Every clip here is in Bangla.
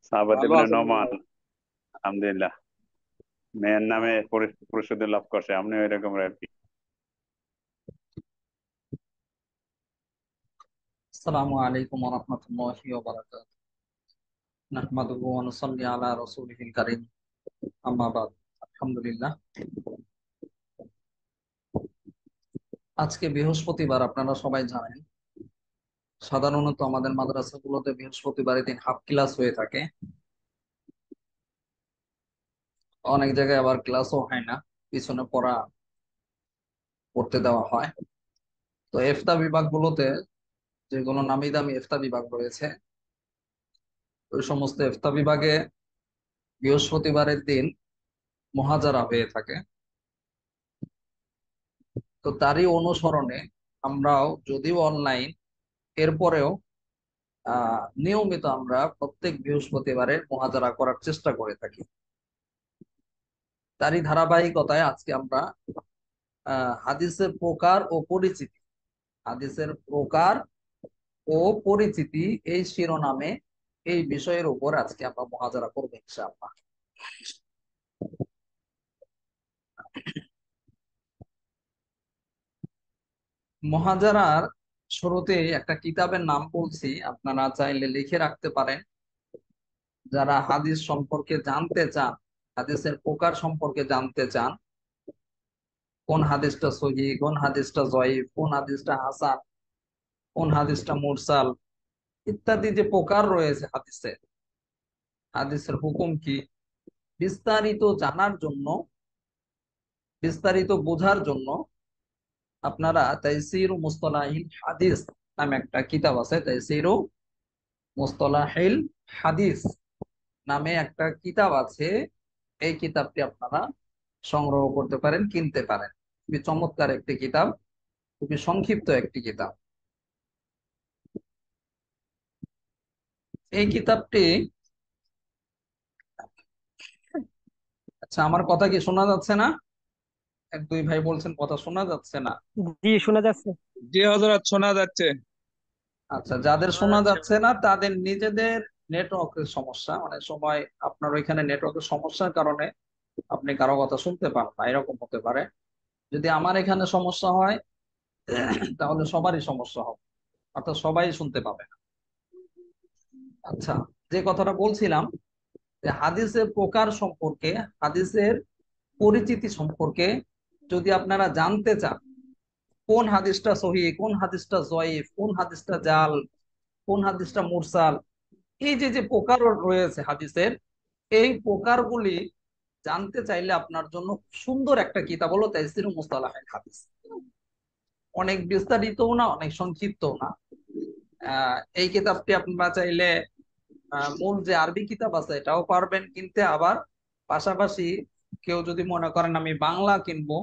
সাহাবাত ভালো ইবনে আছেন মনে নোমান। হয়। আলহামদুলিল্লাহ। মেয়ের নামে আহ, পরিচিতি লাভ করছে, আপনি ওই রকম আর কি। আসসালামু আলাইকুম ওয়া রাহমাতুল্লাহি ওয়া বারাকাতুহু। নাহমাদুহু ওয়া নুসাল্লি আলা রাসূলিহিল কারীম। আম্মা বাদ। আলহামদুলিল্লাহ। আজকে বৃহস্পতিবার, আপনারা সবাই জানেন। সাধারণত আমাদের মাদ্রাসাগুলোতে বৃহস্পতিবারের দিন হাফ ক্লাস হয়ে থাকে। অনেক জায়গায় আবার ক্লাসও হয় না, পিছনে পড়া পড়তে দেওয়া হয়। তো ইফতা বিভাগগুলোতে, যেগুলো নামি দামি ইফতা বিভাগ রয়েছে, ওই সমস্ত ইফতা বিভাগে বৃহস্পতিবারের দিন মুহাজারা হয়ে থাকে। তো তারই অনুসরণে আমরাও, যদিও অনলাইন, এরপরেও নিয়মিত আমরা প্রত্যেক বৃহস্পতিবারে মুহাজারা করার চেষ্টা করে থাকি। তারই ধারাবাহিকতায় আজকে আমরা হাদিসের প্রকার ও পরিচিতি, হাদিসের প্রকার ও পরিচিতি, এই শিরোনামে এই বিষয়ের উপর আজকে আমরা মুহাজারা করবো ইনশাআল্লাহ। মুহাজারার শুরুতে একটা কিতাবের নাম বলছি, আপনারা চাইলে লিখে রাখতে পারেন। যারা হাদিস সম্পর্কে জানতে চান, হাদিসের প্রকার সম্পর্কে জানতে চান, কোন হাদিসটা সহিহ, কোন হাদিসটা জয়ীফ, কোন হাদিসটা হাসান, কোন হাদিসটা মুরসাল, ইত্যাদি যে প্রকার রয়েছে হাদিসের, হাদিসের হুকুম কি, বিস্তারিত জানার জন্য, বিস্তারিত বোঝার জন্য আপনারা তাইসির মুস্তলাহিল হাদিস নামে একটা কিতাব আছে। তাইসির মুস্তলাহিল হাদিস নামে একটা কিতাব আছে। এই কিতাবটি আপনারা সংগ্রহ করতে পারেন, কিনতে পারেন। খুবই চমৎকার একটি কিতাব, খুবই সংক্ষিপ্ত একটি কিতাব। এই কিতাবটি, আচ্ছা, আমার কথা কি শোনা যাচ্ছে না? এক দুই ভাই বলছেন কথা শোনা যাচ্ছে না। জি, শোনা যাচ্ছে। জি হযরত, শোনা যাচ্ছে। আচ্ছা, যাদের শোনা যাচ্ছে না তাদের নিজেদের নেটওয়ার্কের সমস্যা। অনেক সময় আপনার ওইখানে নেটওয়ার্কের সমস্যার কারণে আপনি কারো কথা শুনতে পান না, এরকম হতে পারে। যদি আমার এখানে সমস্যা হয় তাহলে সবারই সমস্যা হবে, অর্থাৎ সবাই শুনতে পাবে না। আচ্ছা, যে কথাটা বলছিলাম, যে হাদিসের প্রকার সম্পর্কে, হাদিসের পরিচিতি সম্পর্কে যদি আপনারা জানতে চান, কোন হাদিসটা সহিহ, কোন হাদিসটা জয়ীফ, কোন হাদিসটা জাল, কোন হাদিসটা মুরসাল, এই যে যে প্রকার রয়েছে হাদিসের, এই প্রকারগুলি জানতে চাইলে আপনার জন্য সুন্দর একটা কিতাব হলো তাইসির মুস্তালাহিল হাদিস। অনেক বিস্তারিতও না, অনেক সংক্ষিপ্তও না। এই কিতাবটি আপনারা চাইলে মূল যে আরবি কিতাব আছে এটাও পারবেন কিনতে, আবার পাশাপাশি কেউ যদি মনে করেন আমি বাংলা কিনবো,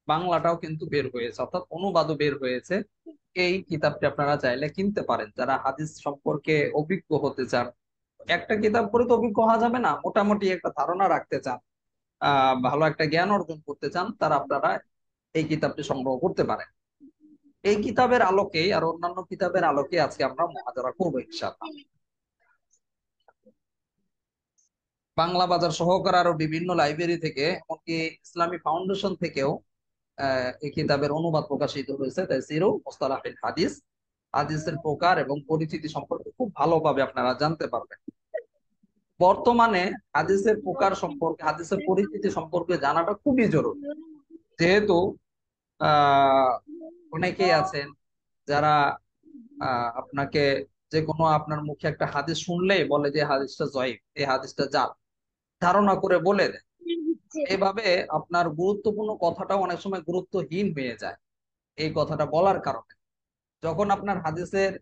বাংলাটাও কিন্তু বের হয়েছে, অর্থাৎ অনুবাদও বের হয়েছে। এই কিতাবটি আপনারা চাইলে কিনতে পারেন, যারা হাদিস সম্পর্কে অভিজ্ঞ হতে চান। একটা কিতাব পড়ে তো অভিজ্ঞ হওয়া যাবে না, মোটামুটি একটা ধারণা রাখতে চান, ভালো একটা জ্ঞান অর্জন করতে চান, তারা আপনারা এই কিতাবটি সংগ্রহ করতে পারেন। এই কিতাবের আলোকে আর অন্যান্য কিতাবের আলোকে আজকে আমরা মুহাজারা করবো ইনশাআল্লাহ। বাংলা বাজার সহকারে আরো বিভিন্ন লাইব্রেরি থেকে, এমনকি ইসলামী ফাউন্ডেশন থেকেও এই কিতাবের অনুবাদ প্রকাশিত হয়েছে। তাইসিরু মুস্তালাহিল হাদিস, হাদিসের প্রকার এবং পরিচিতি সম্পর্কে খুব ভালোভাবে আপনারা জানতে পারবেন। বর্তমানে হাদিসের প্রকার সম্পর্কে, হাদিসের পরিচিতি সম্পর্কে জানাটা খুবই জরুরি। যেহেতু আহ অনেকেই আছেন যারা আপনাকে যে কোনো, আপনার মুখে একটা হাদিস শুনলেই বলে যে হাদিসটা জয়ীফ, এই হাদিসটা জাল, ধারণা করে বলে দেয়। এভাবে আপনার গুরুত্বপূর্ণ কথাটাও অনেক সময় গুরুত্বহীন হয়ে যায় এই কথাটা বলার কারণে। যখন আপনার হাদিসের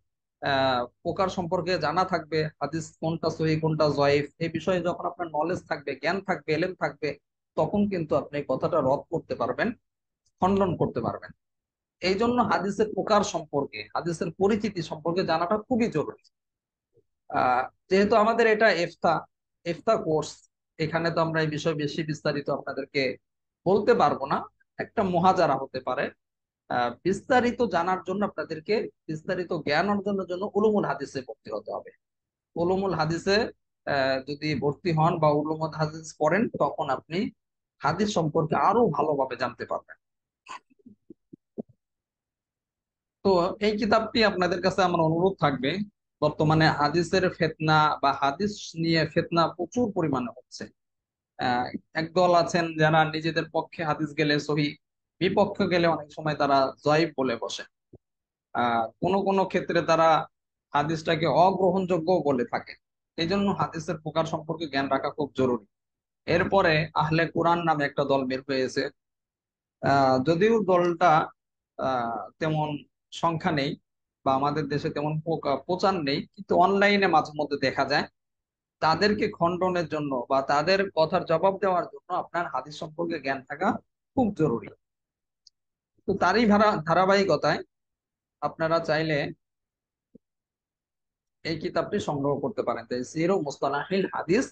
প্রকার সম্পর্কে জানা থাকবে, হাদিস কোনটা সহিহ কোনটা জয়ীফ, এই বিষয়ে যখন আপনার নলেজ থাকবে, জ্ঞান থাকবে, এলেম থাকবে, তখন কিন্তু আপনি এই কথাটা রদ করতে পারবেন, খণ্ডন করতে পারবেন। এই জন্য হাদিসের প্রকার সম্পর্কে, হাদিসের পরিচিতি সম্পর্কে জানাটা খুবই জরুরি। যেহেতু আমাদের এটা ইফতা, ইফতা কোর্স, এখানে তো আমরা এই বিষয়ে বেশি বিস্তারিত আপনাদেরকে বলতে পারবো না। একটা মুহাজারা হতে পারে, বিস্তারিত জানার জন্য আপনাদেরকে বিস্তারিত জ্ঞান অর্জনের জন্য উলুমুল হাদিসে ভর্তি হতে হবে। উলুমুল হাদিসে যদি ভর্তি হন বা উলুমুল হাদিস পড়েন, তখন আপনি হাদিস সম্পর্কে আরো ভালোভাবে জানতে পারবেন। তো এই কিতাবটি আপনাদের কাছে আমার অনুরোধ থাকবে, বর্তমানে হাদিসের ফিতনা বা হাদিস নিয়ে ফিতনা প্রচুর পরিমাণে হচ্ছে। আহ, একদল আছেন যারা নিজেদের পক্ষে হাদিস গেলে সহি, বিপক্ষে গেলে অনেক সময় তারা জয়ীফ বলে বসে। কোন কোন ক্ষেত্রে তারা হাদিসটাকে অগ্রহণযোগ্য বলে থাকে। এই জন্য হাদিসের প্রকার সম্পর্কে জ্ঞান রাখা খুব জরুরি। এরপরে আহলে কোরআন নামে একটা দল বের হয়েছে। যদিও দলটা তেমন সংখ্যা নেই বা আমাদের দেশে তেমন প্রচার নেই, কিন্তু অনলাইনে মাঝে মধ্যে দেখা যায়। তাদেরকে খণ্ডনের জন্য বা তাদের কথার জবাব দেওয়ার জন্য আপনার হাদিস সম্পর্কে জ্ঞান থাকা খুব জরুরি। তো তারই ধারাবাহিকতায় আপনারা চাইলে এই কিতাবটি সংগ্রহ করতে পারেন, তাইসিরু মুস্তালাহিল হাদিস।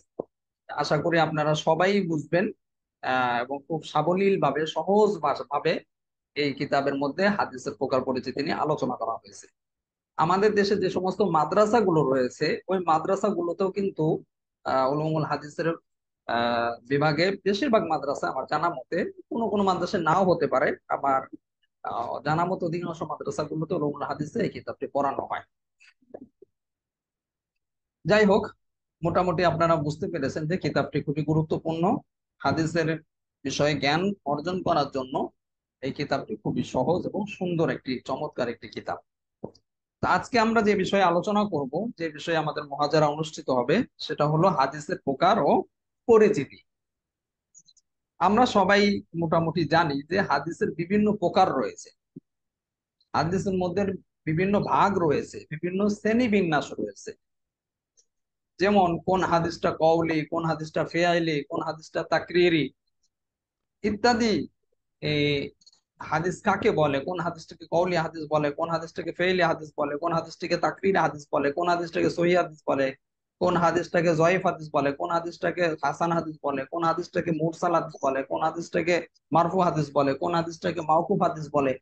আশা করি আপনারা সবাই বুঝবেন এবং খুব সাবলীল ভাবে, সহজ ভাবে এই কিতাবের মধ্যে হাদিসের প্রকার পরিচিতি নিয়ে আলোচনা করা হয়েছে। আমাদের দেশে যে সমস্ত মাদ্রাসা গুলো রয়েছে, ওই মাদ্রাসা গুলোতেও কিন্তু উলুমুল হাদিসের বিভাগে বেশিরভাগ মাদ্রাসা আমার জানা মতে, কোনো কোনো মাদ্রাসা নাও হতে পারে, আমার জানা মতো অধিকাংশ মাদ্রাসা গুলোতে উলুমুল হাদিসে এই কিতাবটি পড়ানো হয়। যাই হোক, মোটামুটি আপনারা বুঝতে পেরেছেন যে কিতাবটি খুবই গুরুত্বপূর্ণ। হাদিসের বিষয়ে জ্ঞান অর্জন করার জন্য এই কিতাবটি খুবই সহজ এবং সুন্দর একটি চমৎকার একটি কিতাব। তো আজকে আমরা যে বিষয়ে আলোচনা করব, যে বিষয়ে আমাদের মুহাজারা অনুষ্ঠিত হবে, সেটা হলো হাদিসের প্রকার ও পরিচিতি। আমরা সবাই মোটামুটি জানি যে হাদিসের বিভিন্ন প্রকার রয়েছে, হাদিসের মধ্যে বিভিন্ন ভাগ রয়েছে, বিভিন্ন শ্রেণী বিন্যাস রয়েছে। যেমন কোন হাদিসটা কওলি, কোন হাদিসটা ফেয়াইলি, কোন হাদিসটা তাকরিরি ইত্যাদি। এই হাদিস কাকে বলে, কোন হাদিসটাকে কওলি হাদিস বলে, কোন হাদিসটাকে ফেইলি হাদিস বলে, কোন হাদিসটাকে তাকরিরি হাদিস বলে, কোন হাদিসটাকে সহিহ হাদিস বলে, কোন হাদিসটাকে জয়ীফ হাদিস বলে, কোন হাদিসটাকে হাসান হাদিস বলে, কোন হাদিসটাকে মুরসাল হাদিস বলে, কোন হাদিসটাকে মারফু হাদিস বলে, কোন হাদিসটাকে মাওকুফ হাদিস বলে,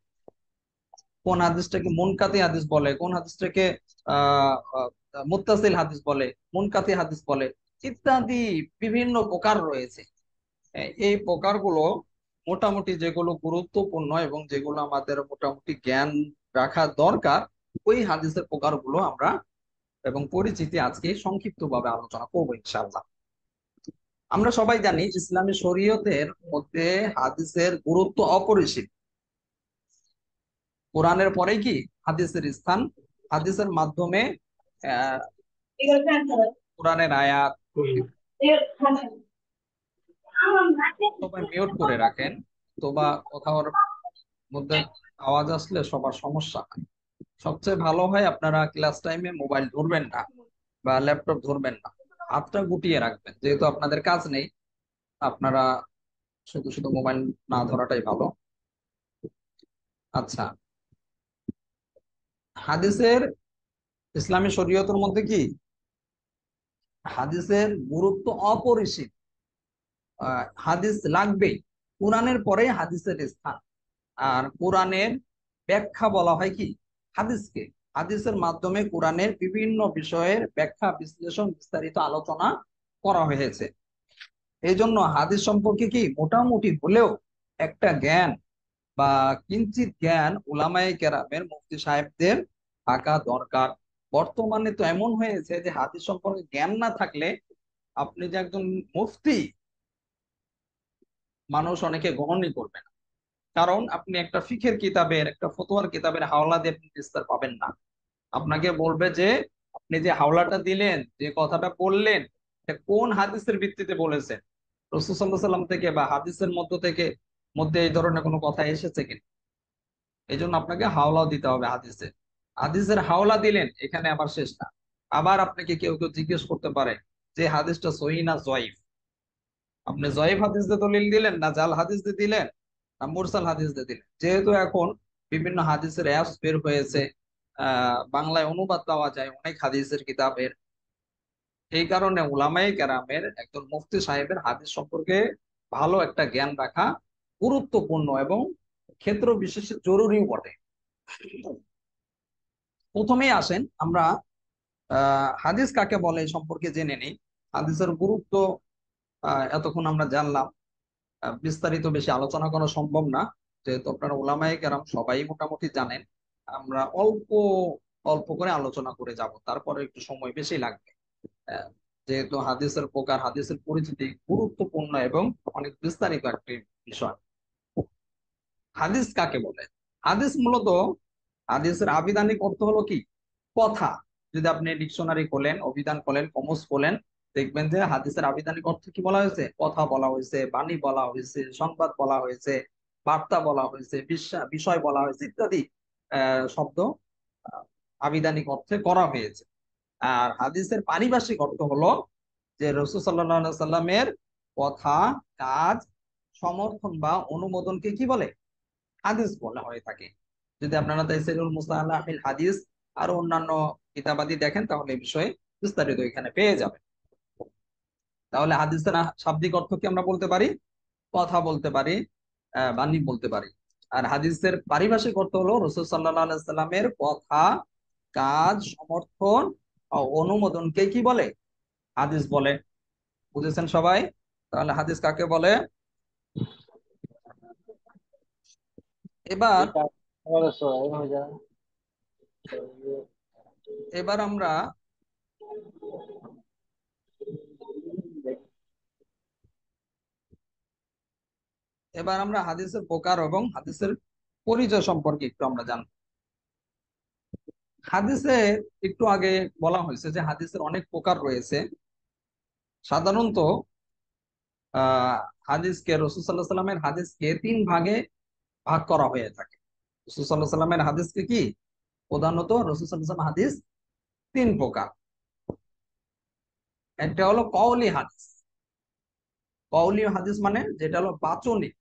কোন হাদিসটাকে মুনকাতি হাদিস বলে, কোন হাদিসটাকে আহ আহ, মুত্তাসিল হাদিস বলে, মুনকাতি হাদিস বলে ইত্যাদি। বিভিন্ন প্রকার রয়েছে। এই প্রকারগুলো মোটামুটি যেগুলো গুরুত্বপূর্ণ এবং যেগুলো আমাদের মোটামুটি জ্ঞান রাখা দরকার, ওই হাদিসের প্রকারগুলো আমরা এবং পরিচিতি আজকে সংক্ষিপ্তভাবে আলোচনা করবো ইনশাআল্লাহ। আমরা সবাই জানি ইসলামী শরীয়তের মধ্যে হাদিসের গুরুত্ব অপরিসীম। কোরআনের পরেই কি হাদিসের স্থান। হাদিসের মাধ্যমে আহ কোরআনের আয়াত। সবাই মিউট করে রাখেন, তোবা কথার মধ্যে আওয়াজ আসলে সবার সমস্যা হয়। সবচেয়ে ভালো হয় আপনারা ক্লাস টাইমে মোবাইল ধরবেন না বা ল্যাপটপ ধরবেন না, হাতটা গুটিয়ে রাখবেন। যেহেতু আপনাদের কাজ নেই, আপনারা শুধু শুধু মোবাইল না ধরাটাই ভালো। আচ্ছা, হাদিসের ইসলামী শরীয়তের মধ্যে কি হাদিসের গুরুত্ব অপরিসীম। হাদিস লাগবেই, কোরআনের পরে হাদিসের স্থান। আর কোরআনের ব্যাখ্যা বলা হয় কি হাদিসকে। হাদিসের মাধ্যমে কোরআনের বিভিন্ন বিষয়ের ব্যাখ্যা, বিশ্লেষণ, বিস্তারিত আলোচনা করা হয়েছে। এই জন্য হাদিস সম্পর্কে কি মোটামুটি হলেও একটা জ্ঞান বা কিঞ্চিত জ্ঞান উলামায়ে কেরামের, মুফতি সাহেবদের থাকা দরকার। বর্তমানে তো এমন হয়েছে যে হাদিস সম্পর্কে জ্ঞান না থাকলে আপনি যে একজন মুফতি, মানুষ অনেকে গ্রহণই করবে না। কারণ আপনি একটা ফিকের কিতাবের, একটা ফতোয়ার কিতাবের হাওলা দিয়ে আপনি বিস্তার পাবেন না। আপনাকে বলবে যে আপনি যে হাওলাটা দিলেন, যে কথাটা বললেন, এটা কোন হাদিসের ভিত্তিতে বলেছেন, রাসূল সাল্লাল্লাহু আলাইহি ওয়াসাল্লাম থেকে বা হাদিসের মধ্যে এই ধরনের কোনো কথা এসেছে কিনা। এই জন্য আপনাকে হাওলাও দিতে হবে হাদিসের। হাদিসের হাওলা দিলেন, এখানে আবার শেষ না। আবার আপনাকে কেউ কেউ জিজ্ঞেস করতে পারে যে হাদিসটা সহিহ না জয়ীফ। আপনি জয়ীফ হাদিস দিয়ে দলিল দিলেন, না জাল হাদিস দিয়ে দিলেন, না মুরসাল হাদিস দিয়ে দিলেন। যেহেতু এখন বিভিন্ন হাদিসের অ্যাপস বের হয়েছে, বাংলায় অনুবাদ পাওয়া যায় অনেক হাদিসের কিতাবের। এই কারণে উলামায়ে কেরামের একজন মুফতি সাহেবের হাদিস সম্পর্কে ভালো একটা জ্ঞান রাখা গুরুত্বপূর্ণ এবং ক্ষেত্র বিশেষে জরুরিও বটে। প্রথমেই আসেন আমরা হাদিস কাকে বলে এই সম্পর্কে জেনে নিই। হাদিসের গুরুত্ব এতক্ষণ আমরা জানলাম। বিস্তারিত বেশি আলোচনা করা সম্ভব না, যেহেতু আপনারা উলামায়ে কেরাম সবাই মোটামুটি জানেন। আমরা অল্প অল্প করে আলোচনা করে যাব, তারপরে একটু সময় বেশি লাগবে। আহ, যেহেতু হাদিসের প্রকার, হাদিসের পরিচিতি গুরুত্বপূর্ণ এবং অনেক বিস্তারিত একটি বিষয়। হাদিস কাকে বলে? হাদিস মূলত, হাদিসের আবিধানিক অর্থ হলো কি? কথা। যদি আপনি ডিকশনারি খোলেন, অভিধান খোলেন, কমস খোলেন, দেখবেন যে হাদিসের আবিধানিক অর্থ কি বলা হয়েছে? কথা বলা হয়েছে, বাণী বলা হয়েছে, সংবাদ বলা হয়েছে, বার্তা বলা হয়েছে, বিষয় বলা হয়েছে ইত্যাদি শব্দ আহ, আবিধানিক অর্থে করা হয়েছে। আর হাদিসের পারিভাষিক অর্থ হলো যে রাসূল সাল্লাল্লাহু আলাইহি সাল্লামের কথা, কাজ, সমর্থন বা অনুমোদনকে কি বলে? হাদিস বলা হয়ে থাকে। যদি আপনারা তাইসিরুল মুস্তালাহিল হাদিস আর অন্যান্য কিতাবাদি দেখেন, তাহলে এই বিষয়ে বিস্তারিত এখানে পেয়ে যাবেন। তাহলে হাদিসের শাব্দিক অর্থ কি আমরা বলতে পারি? কথা বলতে পারি, বাণী বলতে পারি। আর হাদিসের পারিভাষিক অর্থ হলো রাসূল সাল্লাল্লাহু আলাইহি সাল্লামের কথা, কাজ, সমর্থন ও অনুমোদনকে কি বলে? হাদিস বলে। বুঝেছেন সবাই? তাহলে হাদিস কাকে বলে? এবার এবার আমরা হাদিসের প্রকার এবং হাদিসের পরিচয় সম্পর্কে একটু আমরা জানব। হাদিসে একটু আগে বলা হয়েছে যে হাদিসের অনেক প্রকার রয়েছে। সাধারণত আহ হাদিসকে, রাসূল সাল্লাল্লাহু আলাইহি সাল্লামের হাদিসকে তিন ভাগে ভাগ করা হয়ে থাকে। রাসূল সাল্লাল্লাহু আলাইহি সাল্লামের হাদিসকে কি, প্রধানত রাসূল সাল্লাল্লাহু আলাইহি সাল্লাম হাদিস তিন প্রকার। একটা হলো কওলি হাদিস। কওলি হাদিস মানে যেটা হলো বাচনিক।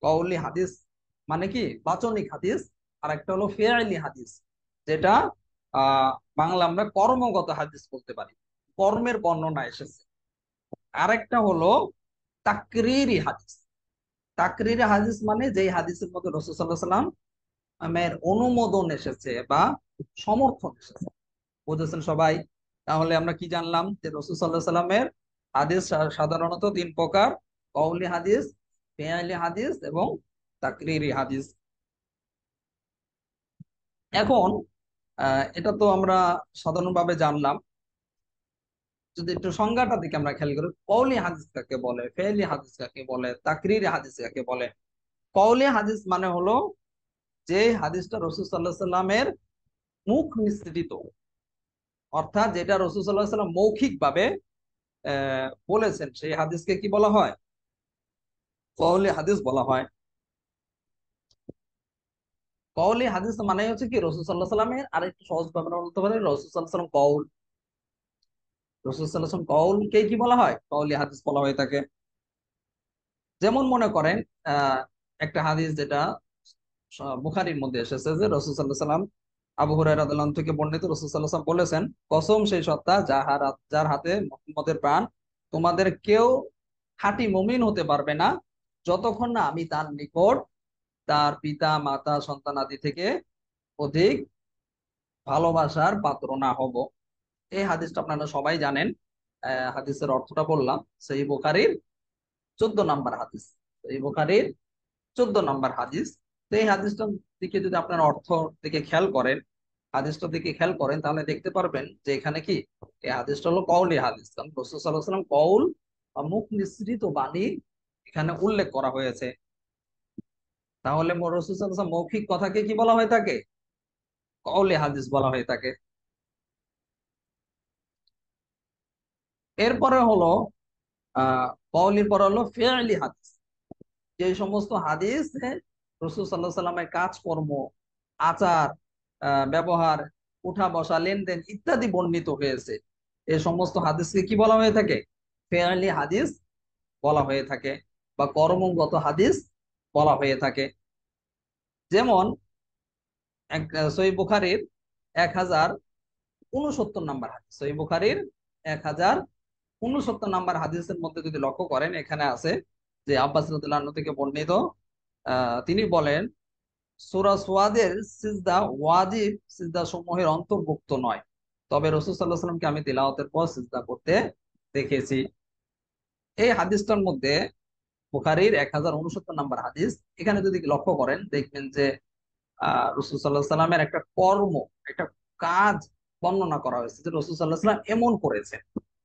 কওলি হাদিস মানে কি? বাচনিক হাদিস। আর একটা হলো ফিআলি হাদিস, যেটা বাংলা আমরা কর্মগত হাদিস বলতে পারি, কর্মের বর্ণনা এসেছে। আরেকটা হলো তাকরিরি হাদিস। তাকরিরি হাদিস মানে যেই হাদিসের মধ্যে রাসূল সাল্লাল্লাহু আলাইহি সাল্লামের অনুমোদন এসেছে বা সমর্থন এসেছে। বুঝেছেন সবাই? তাহলে আমরা কি জানলাম? যে রাসূল সাল্লাল্লাহু আলাইহি সাল্লামের হাদিস সাধারণত তিন প্রকার: কওলি হাদিস, ফিআলি হাদিস এবং তাকরিরি হাদিস। এখন এটা তো আমরা সাধারণভাবে জানলাম। যদি একটু সংজ্ঞাটা দিকে আমরা খেয়াল করি, কওলি হাদিস কাকে বলে, ফিআলি হাদিস কাকে বলে, তাকরিরি হাদিস কাকে বলে? কওলি হাদিস মানে হলো যে হাদিসটা রাসূল সাল্লাল্লাহু আলাইহি সাল্লামের মুখ নিঃসৃত, অর্থাৎ যেটা রাসূল সাল্লাল্লাহু আলাইহি সাল্লাম মৌখিক ভাবে বলেছেন, সেই হাদিসকে কি বলা হয়? কওলি হাদিস বলা হয়। কওলি হাদিস মানে হচ্ছে কি, রাসূল সাল্লাল্লাহু আলাইহি সাল্লামের আরেকটু সহজ ভাবে আমরা বলতে পারি, রাসূল সাল্লাল্লাহু আলাইহি সাল্লাম কওল, রাসূল সাল্লাল্লাহু আলাইহি সাল্লাম কওলকে কি বলা হয়? কওলি হাদিস বলা হয়ে থাকে। যেমন মনে করেন একটা হাদিস যেটা বুখারীর মধ্যে এসেছে, যে রাসূল সাল্লাল্লাহু আলাইহি সাল্লাম আবু হুরায়রা রাদিয়াল্লাহু আনহু থেকে বর্ণিত, রাসূল সাল্লাল্লাহু আলাইহি সাল্লাম বলেছেন, কসম সেই সত্তা যার হাতে মুহাম্মদের প্রাণ, তোমাদের কেউ খাঁটি মুমিন হতে পারবে না যতক্ষণ না আমি তার নিকট তার পিতা, মাতা, সন্তান আদি থেকে অধিক ভালোবাসার পাত্র না হব। এই হাদিসটা আপনারা সবাই জানেন। হাদিসের অর্থটা বললাম, সহিহ বুখারীর 14 নম্বর হাদিস। সহিহ বুখারীর 14 নম্বর হাদিস। তো এই হাদিসটার দিকে যদি আপনার অর্থ দিকে খেয়াল করেন, হাদিসটার দিকে খেয়াল করেন, তাহলে দেখতে পারবেন যে এখানে কি, এই হাদিসটা হলো কওলি হাদিস। কারণ রাসূল সাল্লাল্লাহু আলাইহি ওয়াসাল্লাম কওল বা মুখ নিঃসৃত বাণী এখানে উল্লেখ করা হয়েছে। তাহলে রাসূল সাল্লাল্লাহু আলাইহি ওয়াসাল্লাম মৌখিক কথাকে কি বলা হয়ে থাকে? কওলি হাদিস বলা হয়ে থাকে। এরপরে হলো কওলির পরে হলো ফিআলি হাদিস। যে সমস্ত হাদিস রাসূল সাল্লাল্লাহু আলাইহি সাল্লামের কাজকর্ম, আচার, ব্যবহার, উঠা বসা, লেনদেন ইত্যাদি বর্ণিত হয়েছে, এই সমস্ত হাদিসকে কি বলা হয়ে থাকে? ফিআলি হাদিস বলা হয়ে থাকে বা কর্মগত হাদিস বলা হয়ে থাকে। যেমন সহিহ বুখারীর 1069 নম্বর হাদিস, সহিহ বুখারীর 1069 নম্বর হাদিসের মধ্যে যদি লক্ষ্য করেন, এখানে আছে যে আব্বাস রাদিয়াল্লাহু আনহু থেকে বর্ণিত, তিনি বলেন সূরা সোয়াদের সিজদা ওয়াজিব সিজদা সমূহের অন্তর্ভুক্ত নয়, তবে রাসূল সাল্লাল্লাহু আলাইহি ওয়াসাল্লামকে আমি তিলাওয়াতের পর সিজদা করতে দেখেছি। এই হাদিসটার মধ্যে বুখারীর 1069 নম্বর হাদিস, এখানে যদি লক্ষ্য করেন দেখবেন যে রাসূল সাল্লাল্লাহু আলাইহি সাল্লামের একটা কর্ম, একটা কাজ বর্ণনা করা হয়েছে যে রাসূল সাল্লাল্লাহু আলাইহি সাল্লাম এমন করেছেন।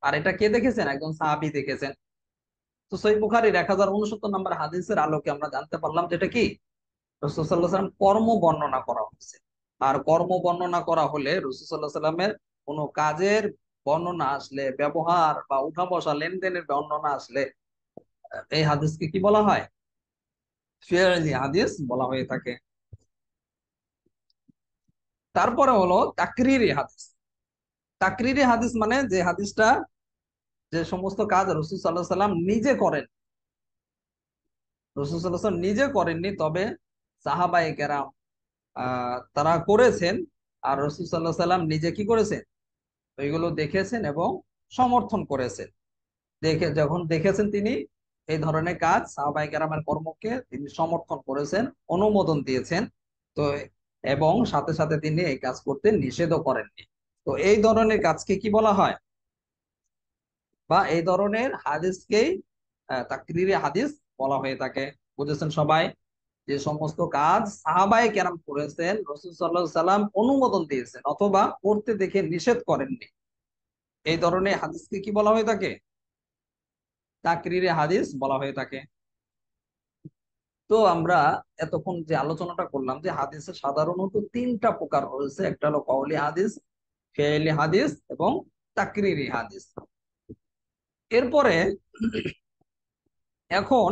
আর এটা কে দেখেছেন? একজন সাহাবী দেখেছেন। তো সহিহ বুখারীর 1069 নম্বর হাদিসের আলোকে আমরা জানতে পারলাম যেটা কি রাসূল সাল্লাল্লাহু আলাইহি সাল্লাম কর্ম বর্ণনা করা হয়েছে। আর কর্ম বর্ণনা করা হলে রাসূল সাল্লাল্লাহু আলাইহি সাল্লামের কোনো কাজের বর্ণনা আসলে, ব্যবহার বা উঠা বসা লেনদেনের বর্ণনা আসলে এই হাদিসকে কি বলা হয়? ফি'লি হাদিস বলা হয়ে থাকে। তারপরে হলো তাকরিরি হাদিস। তাকরিরি হাদিস মানে যে হাদিসটা, যে সমস্ত কাজ রাসূল সাল্লাল্লাহু আলাইহি সাল্লাম নিজে করেন, রাসূল সাল্লাল্লাহু আলাইহি সাল্লাম নিজে করেননি, তবে সাহাবায়ে কেরাম তারা করেছেন। আর রাসূল সাল্লাল্লাহু আলাইহি সাল্লাম নিজে কি করেছেন? ওইগুলো দেখেছেন এবং সমর্থন করেছেন। যখন দেখেছেন তিনি এই ধরনের কাজ, সাহাবায়ে কেরামের কর্মকে তিনি সমর্থন করেছেন, অনুমোদন দিয়েছেন। তো এবং সাথে সাথে তিনি এই কাজ করতে নিষেধও করেননি। তো এই ধরনের কাজকে কি বলা হয়, বা এই ধরনের হাদিসকেই তাকরিরি হাদিস বলা হয়ে থাকে। বুঝেছেন সবাই? যে সমস্ত কাজ সাহাবায়ে কেরাম করেছেন, রাসূল সাল্লাল্লাহু আলাইহি সাল্লাম অনুমোদন দিয়েছেন অথবা করতে দেখে নিষেধ করেননি, এই ধরনের হাদিসকে কি বলা হয়ে থাকে? তাকরিরি হাদিস বলা হয়ে থাকে। তো আমরা এতক্ষণ যে আলোচনাটা করলাম যে হাদিসের সাধারণত তিনটা প্রকার রয়েছে, একটা হলো কওলি হাদিস, ফি'লি হাদিস এবং তাকরিরি হাদিস। এরপরে এখন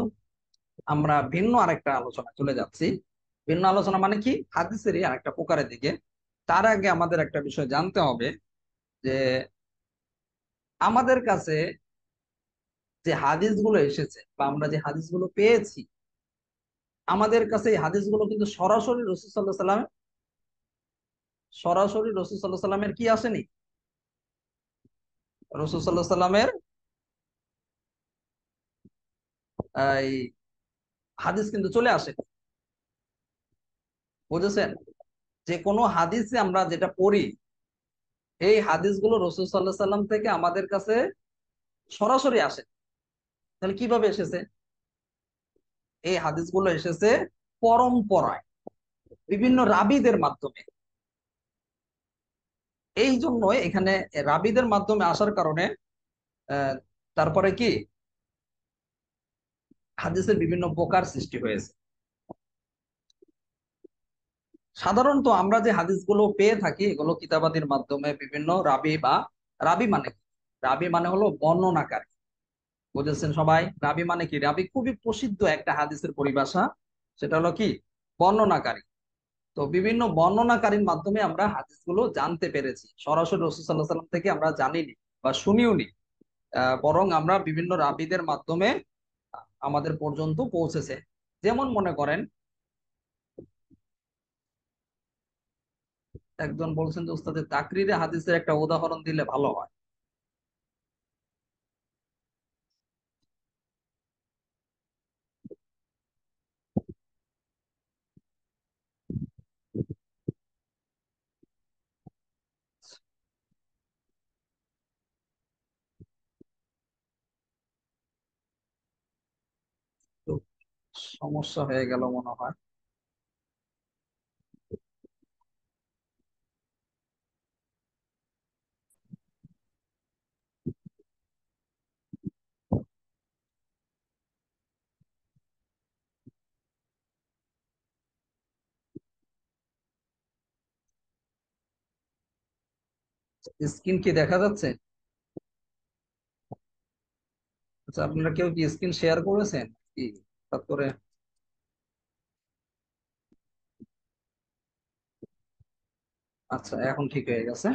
আমরা ভিন্ন আরেকটা আলোচনা চলে যাচ্ছি। ভিন্ন আলোচনা মানে কি? হাদিসেরই আরেকটা প্রকারের দিকে। তার আগে আমাদের একটা বিষয় জানতে হবে যে আমাদের কাছে যে হাদিসগুলো এসেছে বা আমরা যে হাদিসগুলো পেয়েছি, আমাদের কাছে এই হাদিসগুলো কিন্তু সরাসরি রাসূল সাল্লাল্লাহু আলাইহি সাল্লাম, সরাসরি রাসূল সাল্লাল্লাহু আলাইহি সাল্লামের কি আসেনি? রাসূল সাল্লাল্লাহু আলাইহি সাল্লামের এই হাদিস কিন্তু চলে আসে। বুঝেছেন? যে কোনো হাদিসে আমরা যেটা পড়ি, এই হাদিসগুলো রাসূল সাল্লাল্লাহু আলাইহি সাল্লাম থেকে আমাদের কাছে সরাসরি আসে। তাহলে কিভাবে এসেছে? এই হাদিসগুলো এসেছে পরম্পরায়, বিভিন্ন রাবীদের মাধ্যমে। এই জন্যই এখানে রাবীদের মাধ্যমে আসার কারণে আহ, তারপরে কি হাদিসের বিভিন্ন প্রকার সৃষ্টি হয়েছে। সাধারণত আমরা যে হাদিসগুলো পেয়ে থাকি এগুলো কিতাবাদির মাধ্যমে বিভিন্ন রাবী বা রাবী মানে কি? রাবী মানে হলো বর্ণনাকারী। বুঝেছেন সবাই? রাবী মানে কি? রাবী খুবই প্রসিদ্ধ একটা হাদিসের পরিভাষা, সেটা হলো কি? বর্ণনাকারী। তো বিভিন্ন বর্ণনাকারীর মাধ্যমে আমরা হাদিসগুলো জানতে পেরেছি, সরাসরি রাসূল সাল্লাল্লাহু আলাইহি সাল্লাম থেকে আমরা জানিনি বা শুনিওনি। বরং আমরা বিভিন্ন রাবীদের মাধ্যমে আমাদের পর্যন্ত পৌঁছেছে। যেমন মনে করেন একজন বলছেন যে উস্তাদের তাকরিরে হাদিসের একটা উদাহরণ দিলে ভালো হয়। তো সমস্যা হয়ে গেল মনে হয়। স্ক্রিন কি দেখা যাচ্ছে? আচ্ছা, আপনারা কেউ কি স্ক্রিন শেয়ার করেছেন কি হঠাৎ করে? আচ্ছা, এখন ঠিক হয়ে গেছে।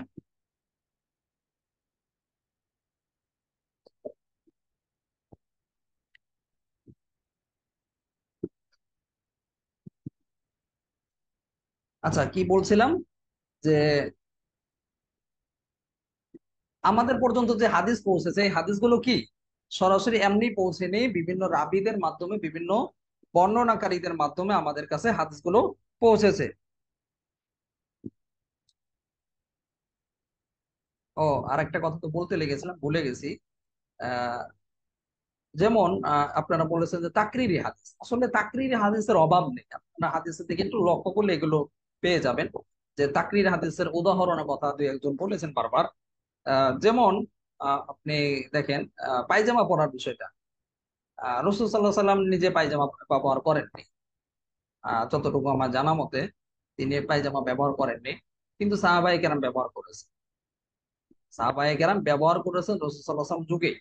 আচ্ছা, কি বলছিলাম যে আমাদের পর্যন্ত যে হাদিস পৌঁছেছে এই হাদিসগুলো কি সরাসরি এমনি পৌঁছেনি, বিভিন্ন রাবীদের মাধ্যমে বিভিন্ন বর্ণনাকারীদের মাধ্যমে আমাদের কাছে হাদিসগুলো পৌঁছেছে। ও, আরেকটা কথা তো বলতে লেগেছিলাম, ভুলে গেছি। আহ যেমন আপনারা বলেছেন যে তাকরিরি হাদিস, আসলে তাকরিরি হাদিসের অভাব নেই। আপনারা হাদিসের দিকে একটু লক্ষ্য করলে এগুলো পেয়ে যাবেন যে তাকরিরি হাদিসের উদাহরণের কথা দুই একজন বলেছেন বারবার। যেমন আপনি দেখেন পায়জামা পরার বিষয়টা। রাসূল সাল্লাল্লাহু আলাইহি সাল্লাম নিজে পায়জামা ব্যবহার করেননি, যতটুকু আমার জানা মতে তিনি পায়জামা ব্যবহার করেননি, কিন্তু সাহাবায়ে কেরাম ব্যবহার করেছেন। সাহাবায়ে কেরাম ব্যবহার করেছেন রাসূল সাল্লাল্লাহু আলাইহি ওয়াসাল্লাম যুগে,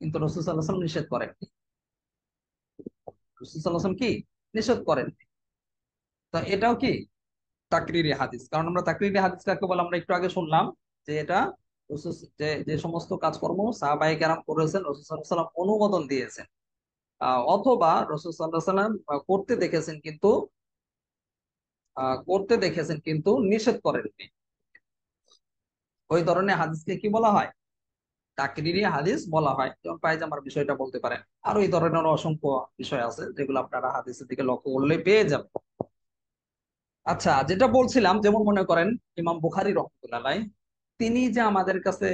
কিন্তু রাসূল সাল্লাল্লাহু আলাইহি ওয়াসাল্লাম নিষেধ করেননি। রাসূল সাল্লাল্লাহু আলাইহি ওয়াসাল্লাম কি নিষেধ করেননি। তো এটাও কি তাকরিরি হাদিস। কারণ আমরা তাকরিরি হাদিস কাকে বলে আমরা একটু আগে শুনলাম যে এটা যে যে সমস্ত কাজকর্ম সাহাবায়ে কেরাম করেছেন, রাসূল সাল্লাল্লাহু আলাইহি ওয়াসাল্লাম অনুমোদন দিয়েছেন, অথবা রাসূল সাল্লাল্লাহু আলাইহি ওয়াসাল্লাম করতে দেখেছেন কিন্তু নিষেধ করেননি, ওই ধরনের হাদিসকে কি বলা হয়? তাকরিরি হাদিস বলা হয়। যেমন পায়জামার বিষয়টা বলতে পারেন, আরো এই ধরনের অসংখ্য বিষয় আছে যেগুলো আপনারা হাদিসের দিকে লক্ষ্য করলে পেয়ে যাবেন। আচ্ছা, যেটা বলছিলাম, যেমন মনে করেন ইমাম বুখারী রহমাতুল্লাহ আলাইহ, তিনি যে আমাদের কাছে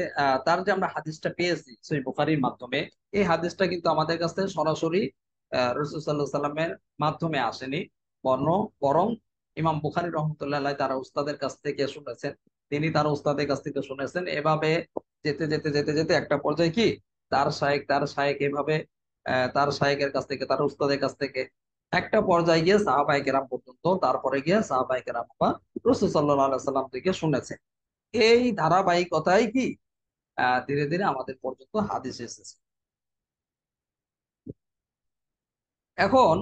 তার যে আমরা হাদিসটা পেয়েছি সহিহ বুখারীর মাধ্যমে, এই হাদিসটা কিন্তু আমাদের কাছে সরাসরি রাসূল সাল্লাল্লাহু আলাইহি সাল্লামের মাধ্যমে আসেনি, বরং ইমাম বুখারী রহমাতুল্লাহ আলাইহ তার উস্তাদের কাছ থেকে শুনেছেন, তিনি তার উস্তাদের কাছ থেকে শুনেছেন। এভাবে যেতে যেতে যেতে যেতে একটা পর্যায়ে কি তার শায়েখ এভাবে তার শায়েখের কাছ থেকে, তার উস্তাদের কাছ থেকে একটা পর্যায়ে গিয়ে সাহাবায়ে কেরাম পর্যন্ত, তারপরে গিয়ে সাহাবায়ে কেরাম বা রাসূল সাল্লাল্লাহু আলাইহি সাল্লাম থেকে শুনেছেন। এই ধারাবাহিকতাই কি ধীরে ধীরে আমাদের পর্যন্ত হাদিস এসেছে। এখন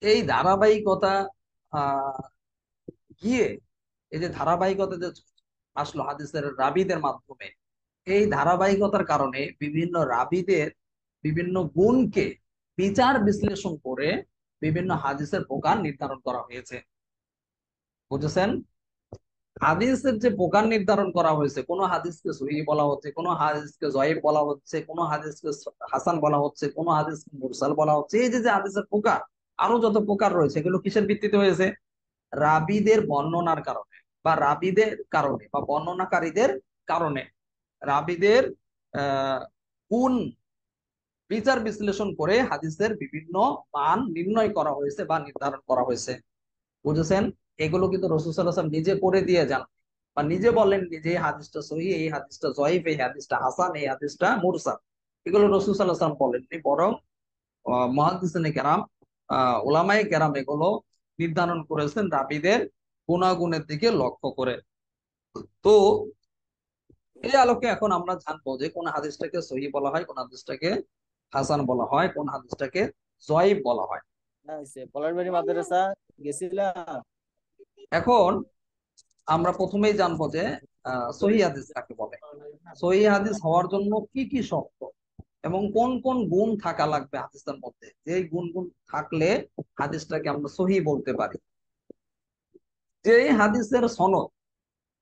এই ধারাবাহিকতা আহ গিয়ে এই যে ধারাবাহিকতা যে আসলো হাদিসের রাবীদের মাধ্যমে, এই ধারাবাহিকতার কারণে বিভিন্ন রাবীদের বিভিন্ন গুণকে বিচার বিশ্লেষণ করে বিভিন্ন হাদিসের প্রকার নির্ধারণ করা হয়েছে। বুঝেছেন? হাদিসের যে প্রকার নির্ধারণ করা হয়েছে, কোন হাদিসকে সহিহ বলা হচ্ছে, কোন হাদিসকে জয়ীফ বলা হচ্ছে, কোন হাদিসকে হাসান বলা হচ্ছে, কোন হাদিসকে মুরসাল বলা হচ্ছে, এই যে যে হাদিসের প্রকার, আরো যত প্রকার রয়েছে, এগুলো কিসের ভিত্তিতে হয়েছে? রাবীদের বর্ণনার কারণে, বা রাবীদের কারণে, বা বর্ণনাকারীদের কারণে, রাবীদের আহ গুণ বিচার বিশ্লেষণ করে হাদিসের বিভিন্ন মান নির্ণয় করা হয়েছে বা নির্ধারণ করা হয়েছে। বুঝেছেন? এগুলো কিন্তু রাসূল সাল্লাল্লাহু আলাইহি ওয়াসাল্লাম নিজে করে দিয়ে যান, বা নিজে বলেন যে এই হাদিসটা সহিহ, এই হাদিসটা জয়ীফ, এই হাদিসটা হাসান, এই হাদিসটা মুরসাল। এগুলো রাসূল সাল্লাল্লাহু আলাইহি ওয়াসাল্লাম বলেননি, বরং মুহাদ্দিসিনে কেরাম, উলামায়ে কেরাম এগুলো নির্ধারণ করেছেন রাবীদের গুণাগুণের দিকে লক্ষ্য করে। তো এই আলোকে এখন আমরা জানবো যে কোন হাদিসটাকে সহিহ বলা হয়, কোন হাদিসটাকে হাসান বলা হয়, কোন হাদিসটাকে জয়ীফ বলা হয়। পলাশবাড়ি মাদ্রাসা গেছিলাম। এখন আমরা প্রথমেই জানবো যে সহিহ হাদিস কাকে বলে, সহিহ হাদিস হওয়ার জন্য কি কি শর্ত এবং কোন কোন গুণ থাকা লাগবে হাদিসের মধ্যে, যে গুণ থাকলে হাদিসটাকে আমরা সহিহ বলতে পারি। যে হাদিসের সনদ,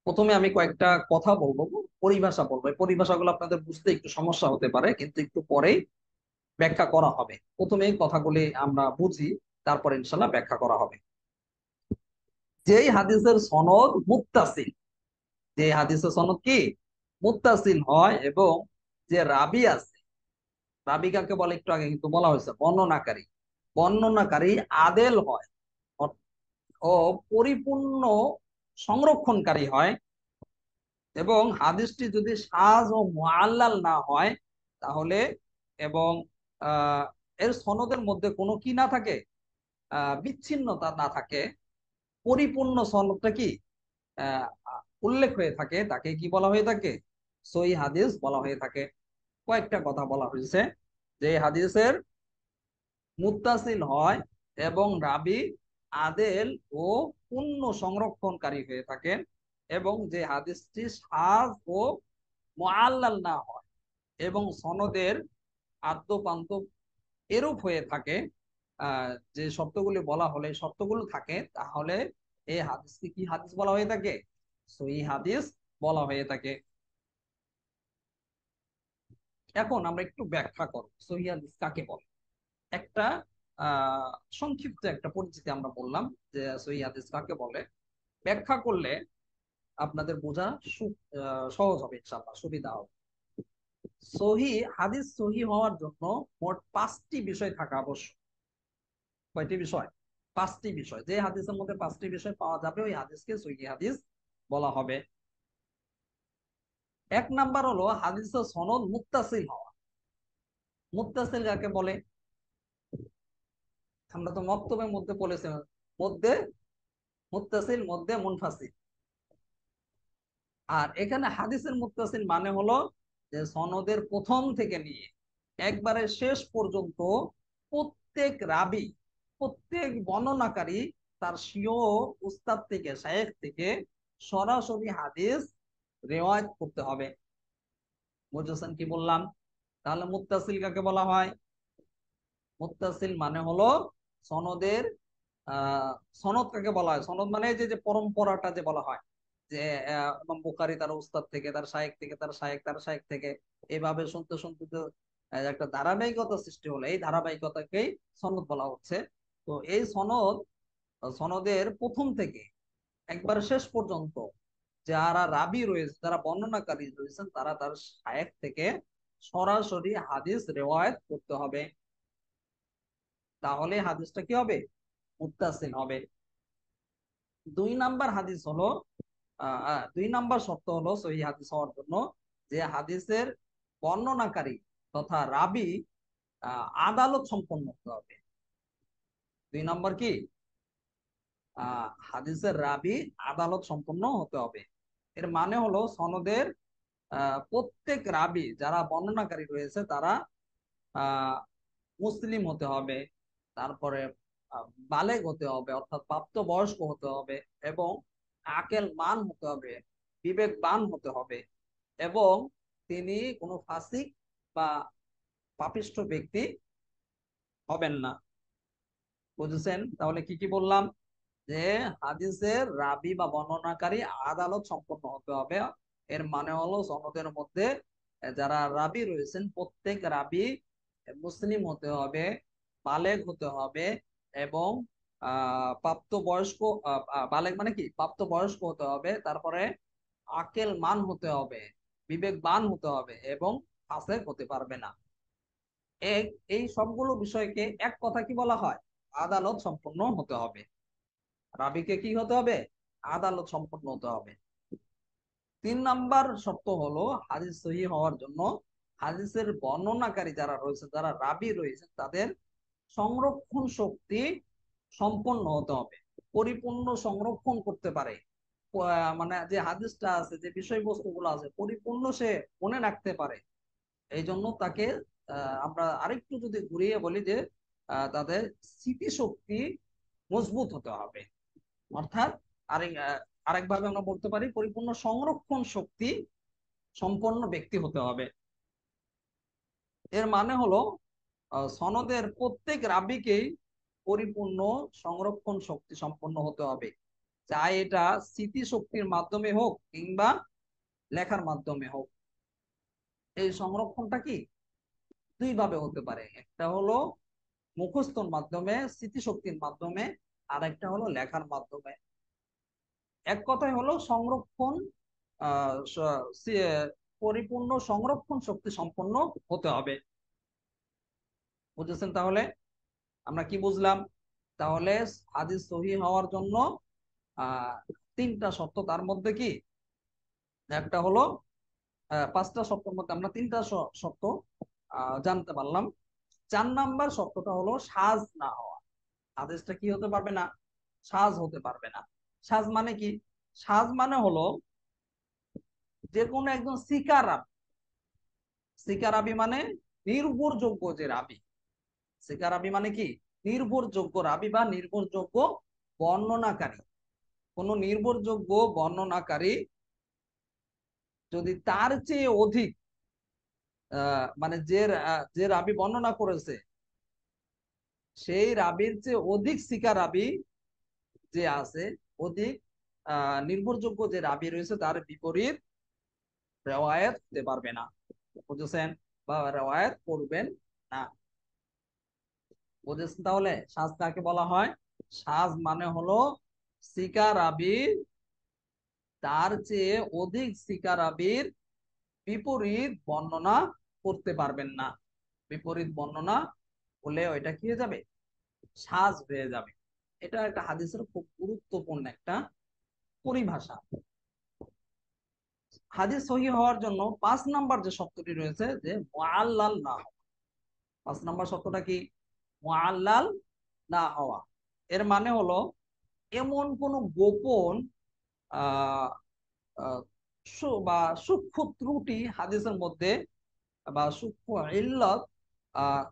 প্রথমে আমি কয়েকটা কথা বলবো, পরিভাষা বলবো। এই পরিভাষাগুলো আপনাদের বুঝতে একটু সমস্যা হতে পারে, কিন্তু একটু পরেই ব্যাখ্যা করা হবে। প্রথমে এই কথাগুলি আমরা বুঝি, তারপর ইনশাল্লাহ ব্যাখ্যা করা হবে। যেই হাদিসের সনদ মুত্তাসিল, যে হাদিসের সনদ কি মুত্তাসিল হয়, এবং যে রাবি আছে, রাবি কাকে বলে একটু আগে কিন্তু বলা হয়েছে, বর্ণনাকারী, বর্ণনাকারী আদেল হয় ও পরিপূর্ণ সংরক্ষণকারী হয়, এবং হাদিসটি যদি শায ও মুআল্লাল না হয় তাহলে, এবং আহ এর সনদের মধ্যে কোনো কি না থাকে, বিচ্ছিন্নতা না থাকে, পরিপূর্ণ সনদটা কি আহ উল্লেখ হয়ে থাকে, তাকে কি বলা হয়ে থাকে? সহিহ হাদিস বলা হয়ে থাকে। কয়েকটা কথা বলা হয়েছে, যে হাদিসের মুত্তাসিল হয় এবং রাবী আদেল ও পূর্ণ সংরক্ষণকারী হয়ে থাকেন, এবং যে হাদিসটি শায ও মুআল্লাল না হয় এবং সনদের আদ্যপান্ত এরূপ হয়ে থাকে, যে শর্তগুলি বলা হলে শর্তগুলো থাকে, তাহলে এই হাদিসকে কি হাদিস বলা হয়ে থাকে? সহিহ হাদিস বলা হয়ে থাকে। এখন আমরা একটু ব্যাখ্যা করব সহিহ হাদিস কাকে বলে। একটা আহ সংক্ষিপ্ত একটা পরিচিতি আমরা বললাম যে সহিহ হাদিস কাকে বলে। ব্যাখ্যা করলে আপনাদের বোঝা সহজ হবে, ইনশাআল্লাহ সুবিধা হবে। হাদিস সহি হওয়ার জন্য মোট 5টি বিষয় থাকা আবশ্যক। কয়টি বিষয়? 5টি বিষয়। যে হাদিসের মধ্যে 5টি বিষয় পাওয়া যাবে ওই হাদিসকে সহিহ হাদিস বলা হবে। এক নাম্বার হলো হাদিসের সনদ মুত্তাসিল হওয়া। মুত্তাসিল কাকে বলে? আমরা তো মক্তবের মধ্যে বলেছি, মধ্যে মুত্তাসিল, মধ্যে মুনফাসিল। আর এখানে হাদিসের মুত্তাসিল মানে হলো যে সনদের প্রথম থেকে নিয়ে একবারে শেষ পর্যন্ত প্রত্যেক রাবি, প্রত্যেক বর্ণনাকারী তার স্বীয় উস্তাদ থেকে, শায়েখ থেকে সরাসরি হাদিস রেওয়ায়াত করতে হবে। বুঝেছেন কি বললাম? তাহলে মুত্তাসিল কাকে বলা হয়? মুত্তাসিল মানে হলো সনদের আহ সনদ কাকে বলা হয়? সনদ মানে যে যে পরম্পরাটা যে বলা হয় যে ইমাম বুখারী তার উস্তাদ থেকে, তার শায়েখ থেকে, তার শায়েখ, তার শায়েখ থেকে, এভাবে শুনতে শুনতে তো একটা ধারাবাহিকতা সৃষ্টি হলো। এই ধারাবাহিকতাকেই সনদ বলা হচ্ছে। তো এই সনদের প্রথম থেকে একবার শেষ পর্যন্ত যারা রাবি রয়েছে, যারা বর্ণনাকারী রয়েছেন, তারা তার শায়েখ থেকে সরাসরি হাদিস রেওয়ায়াত করতে হবে। তাহলে হাদিসটা কি হবে? মুত্তাসিল হবে। 2 নাম্বার হাদিস হলো 2 নাম্বার শর্ত হলো সহিহ হাদিস হওয়ার জন্য যে হাদিসের বর্ণনাকারী তথা রাবী আদালত সম্পন্ন হতে হবে। 2 নাম্বার কি? হাদিসের রাবী আদালত সম্পন্ন হতে হবে। এর মানে হলো সনদের প্রত্যেক রাবী যারা বর্ণনাকারী রয়েছে তারা আহ মুসলিম হতে হবে, তারপরে বালেগ হতে হবে অর্থাৎ প্রাপ্তবয়স্ক হতে হবে, এবং আকেল মান হতে হবে, বিবেকবান হতে হবে, এবং তিনি কোনো ফাসিক বা পাপিষ্ঠ ব্যক্তি হবেন না। বুঝেছেন? তাহলে কি কি বললাম? যে হাদিসের রাবী বা বর্ণনাকারী আদালত সম্পন্ন হতে হবে। এর মানে হলো সনদের মধ্যে যারা রাবী রয়েছেন প্রত্যেক রাবী মুসলিম হতে হবে, বালেগ হতে হবে, এবং প্রাপ্তবয়স্ক। বালেগ মানে কি? প্রাপ্তবয়স্ক হতে হবে, তারপরে আকেল মান হতে হবে, বিবেকবান হতে হবে, এবং ফাসেক হতে পারবে না। এই সবগুলো বিষয়কে এক কথা কি বলা হয়? আদালত সম্পন্ন হতে হবে। রাবিকে কি হতে হবে? আদালত সম্পন্ন হতে হবে। 3 নাম্বার শর্ত হলো হাদিস সহিহ হওয়ার জন্য হাদিসের বর্ণনাকারী যারা রয়েছে, যারা রাবী রয়েছে, তাদের সংরক্ষণ শক্তি সম্পন্ন হতে হবে, পরিপূর্ণ সংরক্ষণ করতে পারে। মানে যে হাদিসটা আছে, যে বিষয়বস্তুগুলো আছে, পরিপূর্ণ সে মনে রাখতে পারে। এই জন্য তাকে আমরা আরেকটু যদি ঘুরিয়ে বলি যে তাদের স্মৃতিশক্তি মজবুত হতে হবে। অর্থাৎ আরেকভাবে আমরা বলতে পারি পরিপূর্ণ সংরক্ষণ শক্তি সম্পন্ন ব্যক্তি হতে হবে। এর মানে হলো সনদের প্রত্যেক রাবীকেই পরিপূর্ণ সংরক্ষণ শক্তি সম্পন্ন হতে হবে, চাই এটা স্মৃতি শক্তির মাধ্যমে হোক কিংবা লেখার মাধ্যমে হোক। এই সংরক্ষণটা কি 2 ভাবে হতে পারে। একটা হলো মুখস্থর মাধ্যমে, স্মৃতিশক্তির মাধ্যমে, আর একটা হলো লেখার মাধ্যমে। এক কথায় হলো সংরক্ষণ পরিপূর্ণ সংরক্ষণ শক্তি সম্পন্ন হতে হবে। বুঝেছেন? তাহলে আমরা কি বুঝলাম? তাহলে হাদিস সহিহ হওয়ার জন্য 3টা শর্ত। তার মধ্যে কি একটা হলো 5টা শর্তের মধ্যে আমরা 3টা শর্ত জানতে পারলাম। 4 নাম্বার শর্তটা হলো সাজ না হওয়া। হাদিসটা কি হতে পারবে না? সাজ হতে পারবে না। সাজ মানে কি? সাজ মানে হলো যে কোনো একজন সিকারাবি মানে নির্ভরযোগ্য যে রাবি। সিকারাবি মানে কি? নির্ভরযোগ্য রাবি বা নির্ভরযোগ্য বর্ণনাকারী। কোন নির্ভরযোগ্য বর্ণনাকারী যদি তার চেয়ে অধিক মানে যে রাবি বর্ণনা করেছে সেই রাবির চেয়ে অধিক সিকারাবি যে আছে, অধিক নির্ভরযোগ্য যে রাবি রয়েছে, তার বিপরীত রেওয়ায়াত হতে পারবে না। বুঝেছেন? বা রেওয়ায়াত করবেন না। বুঝেছেন? তাহলে সাজ কাকে বলা হয়? সাজ মানে হলো সিকা রাবির তার চেয়ে অধিক সিকা রাবির বিপরীত বর্ণনা করতে পারবেন না। বিপরীত বর্ণনা হলে ওইটা কি হয়ে যাবে? সাজ হয়ে যাবে। এটা একটা হাদিসের খুব গুরুত্বপূর্ণ একটা পরিভাষা। হাদিস সহিহ হওয়ার জন্য 5 নাম্বার যে শর্তটি রয়েছে যে মুআল্লাল না হওয়া। 5 নাম্বার শর্তটা কি? মুআল্লাল না হওয়া। এর মানে হলো এমন কোন গোপন আহ আহ, বা সূক্ষ্ম ত্রুটি হাদিসের মধ্যে বা সূক্ষ্ম ইল্লত আহ,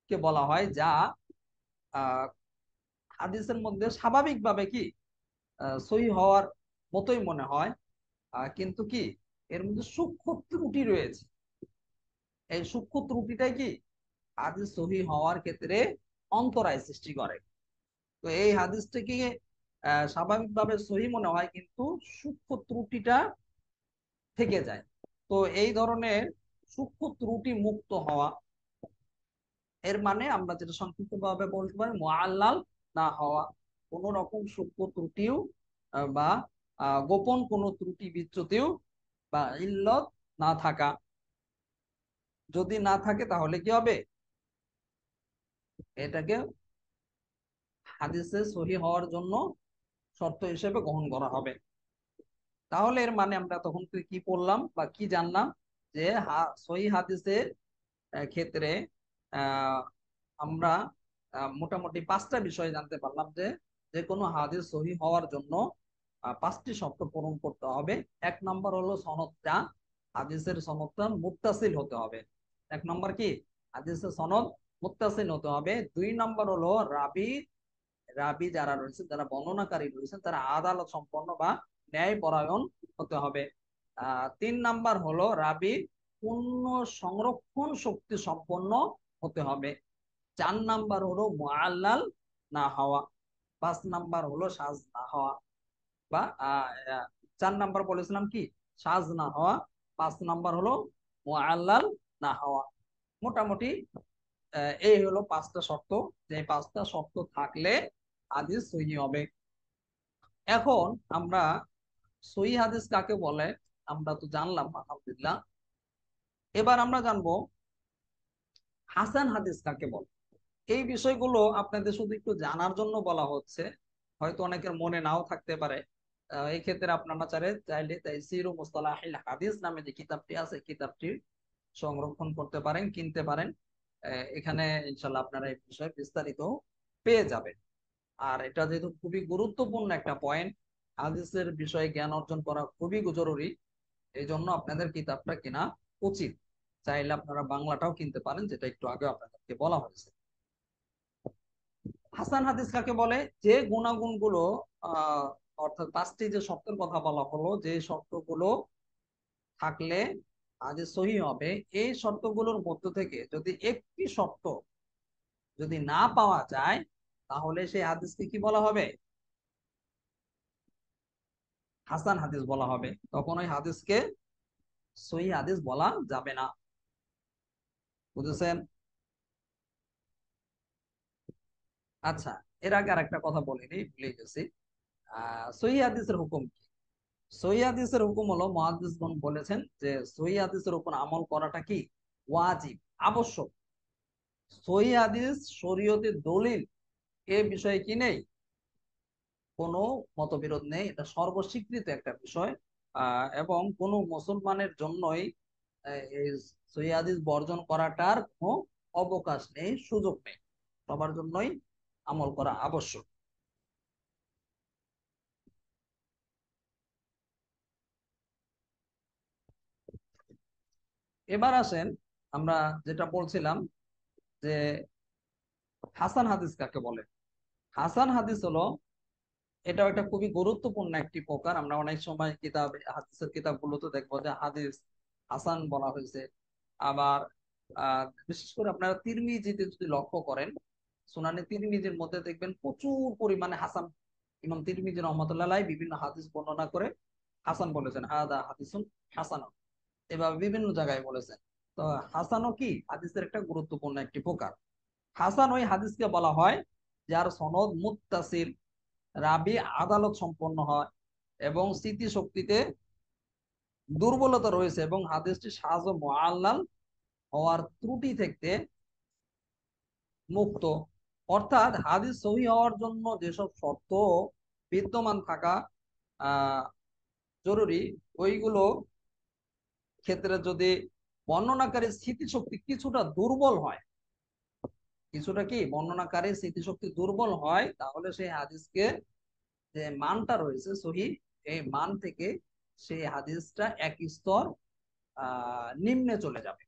কে বলা হয় যা আহ, হাদিসের মধ্যে স্বাভাবিকভাবে কি সহিহ হওয়ার মতোই মনে হয়, কিন্তু কি এর মধ্যে সূক্ষ্ম ত্রুটি রয়েছে। এই সূক্ষ্ম ত্রুটিটাই কি হাদিস সহিহ হওয়ার ক্ষেত্রে অন্তরায় সৃষ্টি করে। তো এই হাদিসটাকে স্বাভাবিকভাবে সহিহ মনে হয়, কিন্তু সূক্ষ্ম ত্রুটিটা থেকে যায়। তো এই ধরনের সূক্ষ্ম ত্রুটি মুক্ত হওয়া, এর মানে আমরা যেটা সংক্ষিপ্ত ভাবে বলতে পারি মুআল্লাল না হওয়া। কোন রকম সূক্ষ্ম ত্রুটিও বা গোপন কোন ত্রুটি বিচ্যুতিও বা ইল্লত না থাকা। যদি না থাকে তাহলে কি হবে? এটাকে হাদিসে সহিহ হওয়ার জন্য শর্ত হিসেবে গ্রহণ করা হবে। তাহলে এর মানে আমরা তখন কি পড়লাম বা কি জানলাম? যে সহিহ হাদিসের ক্ষেত্রে আহ, আমরা মোটামুটি 5টা বিষয় জানতে পারলাম। যে যে কোনো হাদিস সহিহ হওয়ার জন্য 5টি শর্ত পূরণ করতে হবে। 1 নম্বর হলো সনদটা, হাদিসের সনদটা মুত্তাসিল হতে হবে। 1 নম্বর কি? হাদিসের সনদ মুত্তাসিল হতে হবে। 2 নম্বর হলো রাবি রাবি যারা রয়েছে, যারা বর্ণনাকারী রয়েছেন, তারা আদালত সম্পন্ন বা ন্যায় পরায়ণ হতে হবে। 3 নাম্বার হলো রাবি পূর্ণ সংরক্ষণ শক্তি সম্পন্ন হতে হবে। 4 নাম্বার হলো মুআল্লাল না হওয়া। 5 নাম্বার হলো সাজ না হওয়া বা 4 নাম্বার বলেছিলাম কি? সাজ না হওয়া। 5 নাম্বার হলো মুআল্লাল না হওয়া। মোটামুটি এই হলো 5টা শর্ত। যে 5টা শর্ত থাকলে হাদিস সহিহ হবে। এখন আমরা সহিহ হাদিস কাকে বলে আমরা তো জানলাম আলহামদুলিল্লাহ। এবার আমরা জানবো হাসান হাদিস কাকে বলে। এই বিষয়গুলো আপনাদের শুধু একটু জানার জন্য বলা হচ্ছে, হয়তো অনেকের মনে নাও থাকতে পারে। এই ক্ষেত্রে আপনারা চাইলে তাইসিরু মুস্তালাহিল হাদিস নামে যে কিতাবটি আছে, কিতাবটি সংরক্ষণ করতে পারেন, কিনতে পারেন। এখানে ইনশাল্লাহ আপনারা এই বিষয়ে বিস্তারিত পেয়ে যাবেন। আর এটা যেহেতু খুবই গুরুত্বপূর্ণ একটা পয়েন্ট, হাদিসের বিষয়ে জ্ঞান অর্জন করা খুবই জরুরি, এই জন্য আপনাদের কিতাবটা কেনা উচিত। চাইলে আপনারা বাংলাটাও কিনতে পারেন, যেটা একটু আগে আপনাদেরকে বলা হয়েছে। হাসান হাদিস কাকে বলে? যে গুণাগুণগুলো আহ অর্থাৎ 5টি যে শর্তের কথা বলা হলো, যে শর্তগুলো থাকলে হাদিস সহিহ হবে, এই শর্তগুলোর মধ্য থেকে যদি একটি শর্ত যদি না পাওয়া যায়, তাহলে সেই হাদিসকে কি বলা হবে? হাসান হাদিস বলা হবে। তখন ওই হাদিসকে সহিহ হাদিস বলা যাবে না। বুঝেছেন? আচ্ছা, এর আগে আরেকটা কথা বলিনি, ভুলে গেছি। সহিহ হাদিসের হুকুম কি? সহিহ হাদিসের হুকুম হলো, মুহাদ্দিসগণ বলেছেন যে সহিহ হাদিসের উপর আমল করাটা কি? ওয়াজিব, আবশ্যক। সহিহ হাদিস শরীয়তের দলিল, এ বিষয়ে কি নেই? কোনো মতবিরোধ নেই। এটা সর্বস্বীকৃত একটা বিষয়। এবং কোনো মুসলমানের জন্যই এই সহিহ হাদিস বর্জন করাটার কোনো অবকাশ নেই, সুযোগ নেই। সবার জন্যই আমল করা আবশ্যক। এবার আসেন, আমরা যেটা বলছিলাম যে হাসান হাদিস কাকে বলে। হাসান হাদিস হলো, এটাও একটা খুবই গুরুত্বপূর্ণ একটি প্রকার। আমরা অনেক সময় কিতাব, হাদিসের কিতাবগুলোতে দেখবো যে হাদিস হাসান বলা হয়েছে। আবার বিশেষ করে আপনারা তিরমিজিতে যদি লক্ষ্য করেন, সুনানে তিরমিজির মধ্যে দেখবেন প্রচুর পরিমাণে হাসান। ইমাম তিরমিজি রহমতুল্লাহ আলাইহি বিভিন্ন হাদিস বর্ণনা করে হাসান বলেছেন, হাদা হাদিসুন হাসান, এভাবে বিভিন্ন জায়গায় বলেছেন। তো হাসানও কি হাদিসের একটা গুরুত্বপূর্ণ একটি প্রকার। হাসান ওই হাদিসকে বলা হয় যার সনদ মুত্তাসিল, রাবি আদালত সম্পন্ন হয় এবং স্মৃতিশক্তিতে দুর্বলতা রয়েছে এবং হাদিসটি সাজ ও মুআল্লাল হওয়ার ত্রুটি থেকে মুক্ত। অর্থাৎ হাদিস সহিহ হওয়ার জন্য যেসব শর্ত বিদ্যমান থাকা আহ জরুরি, ওইগুলো ক্ষেত্রে যদি বর্ণনাকারীর স্মৃতিশক্তি কিছুটা দুর্বল হয়, কিছুটা কি বর্ণনাকারীর স্মৃতিশক্তি দুর্বল হয়, তাহলে সেই হাদিসকে যে মানটা রয়েছে সহি, এই মান থেকে সেই হাদিসটা এক স্তর নিম্নে চলে যাবে,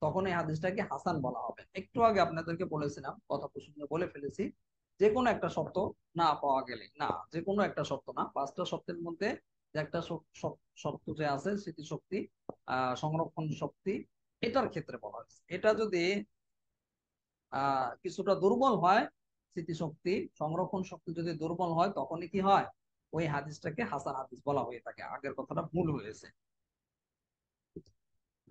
তখন এই হাদিসটাকে হাসান বলা হবে। একটু আগে আপনাদেরকে বলেছিলাম, কথা প্রসঙ্গে বলে ফেলেছি, যে কোনো একটা শর্ত না পাওয়া গেলে, না যে কোনো একটা শর্ত না, পাঁচটা শর্তের মধ্যে যে একটা শর্ত যে আছে স্মৃতিশক্তি, সংরক্ষণ শক্তি, এটার ক্ষেত্রে বলা হয়েছে। এটা যদি কিছুটা দুর্বল হয়, স্মৃতিশক্তি সংরক্ষণ শক্তি যদি দুর্বল হয়, তখনই কি হয়, ওই হাদিসটাকে হাসান হাদিস বলা হয়ে থাকে। আগের কথাটা ভুল হয়েছে।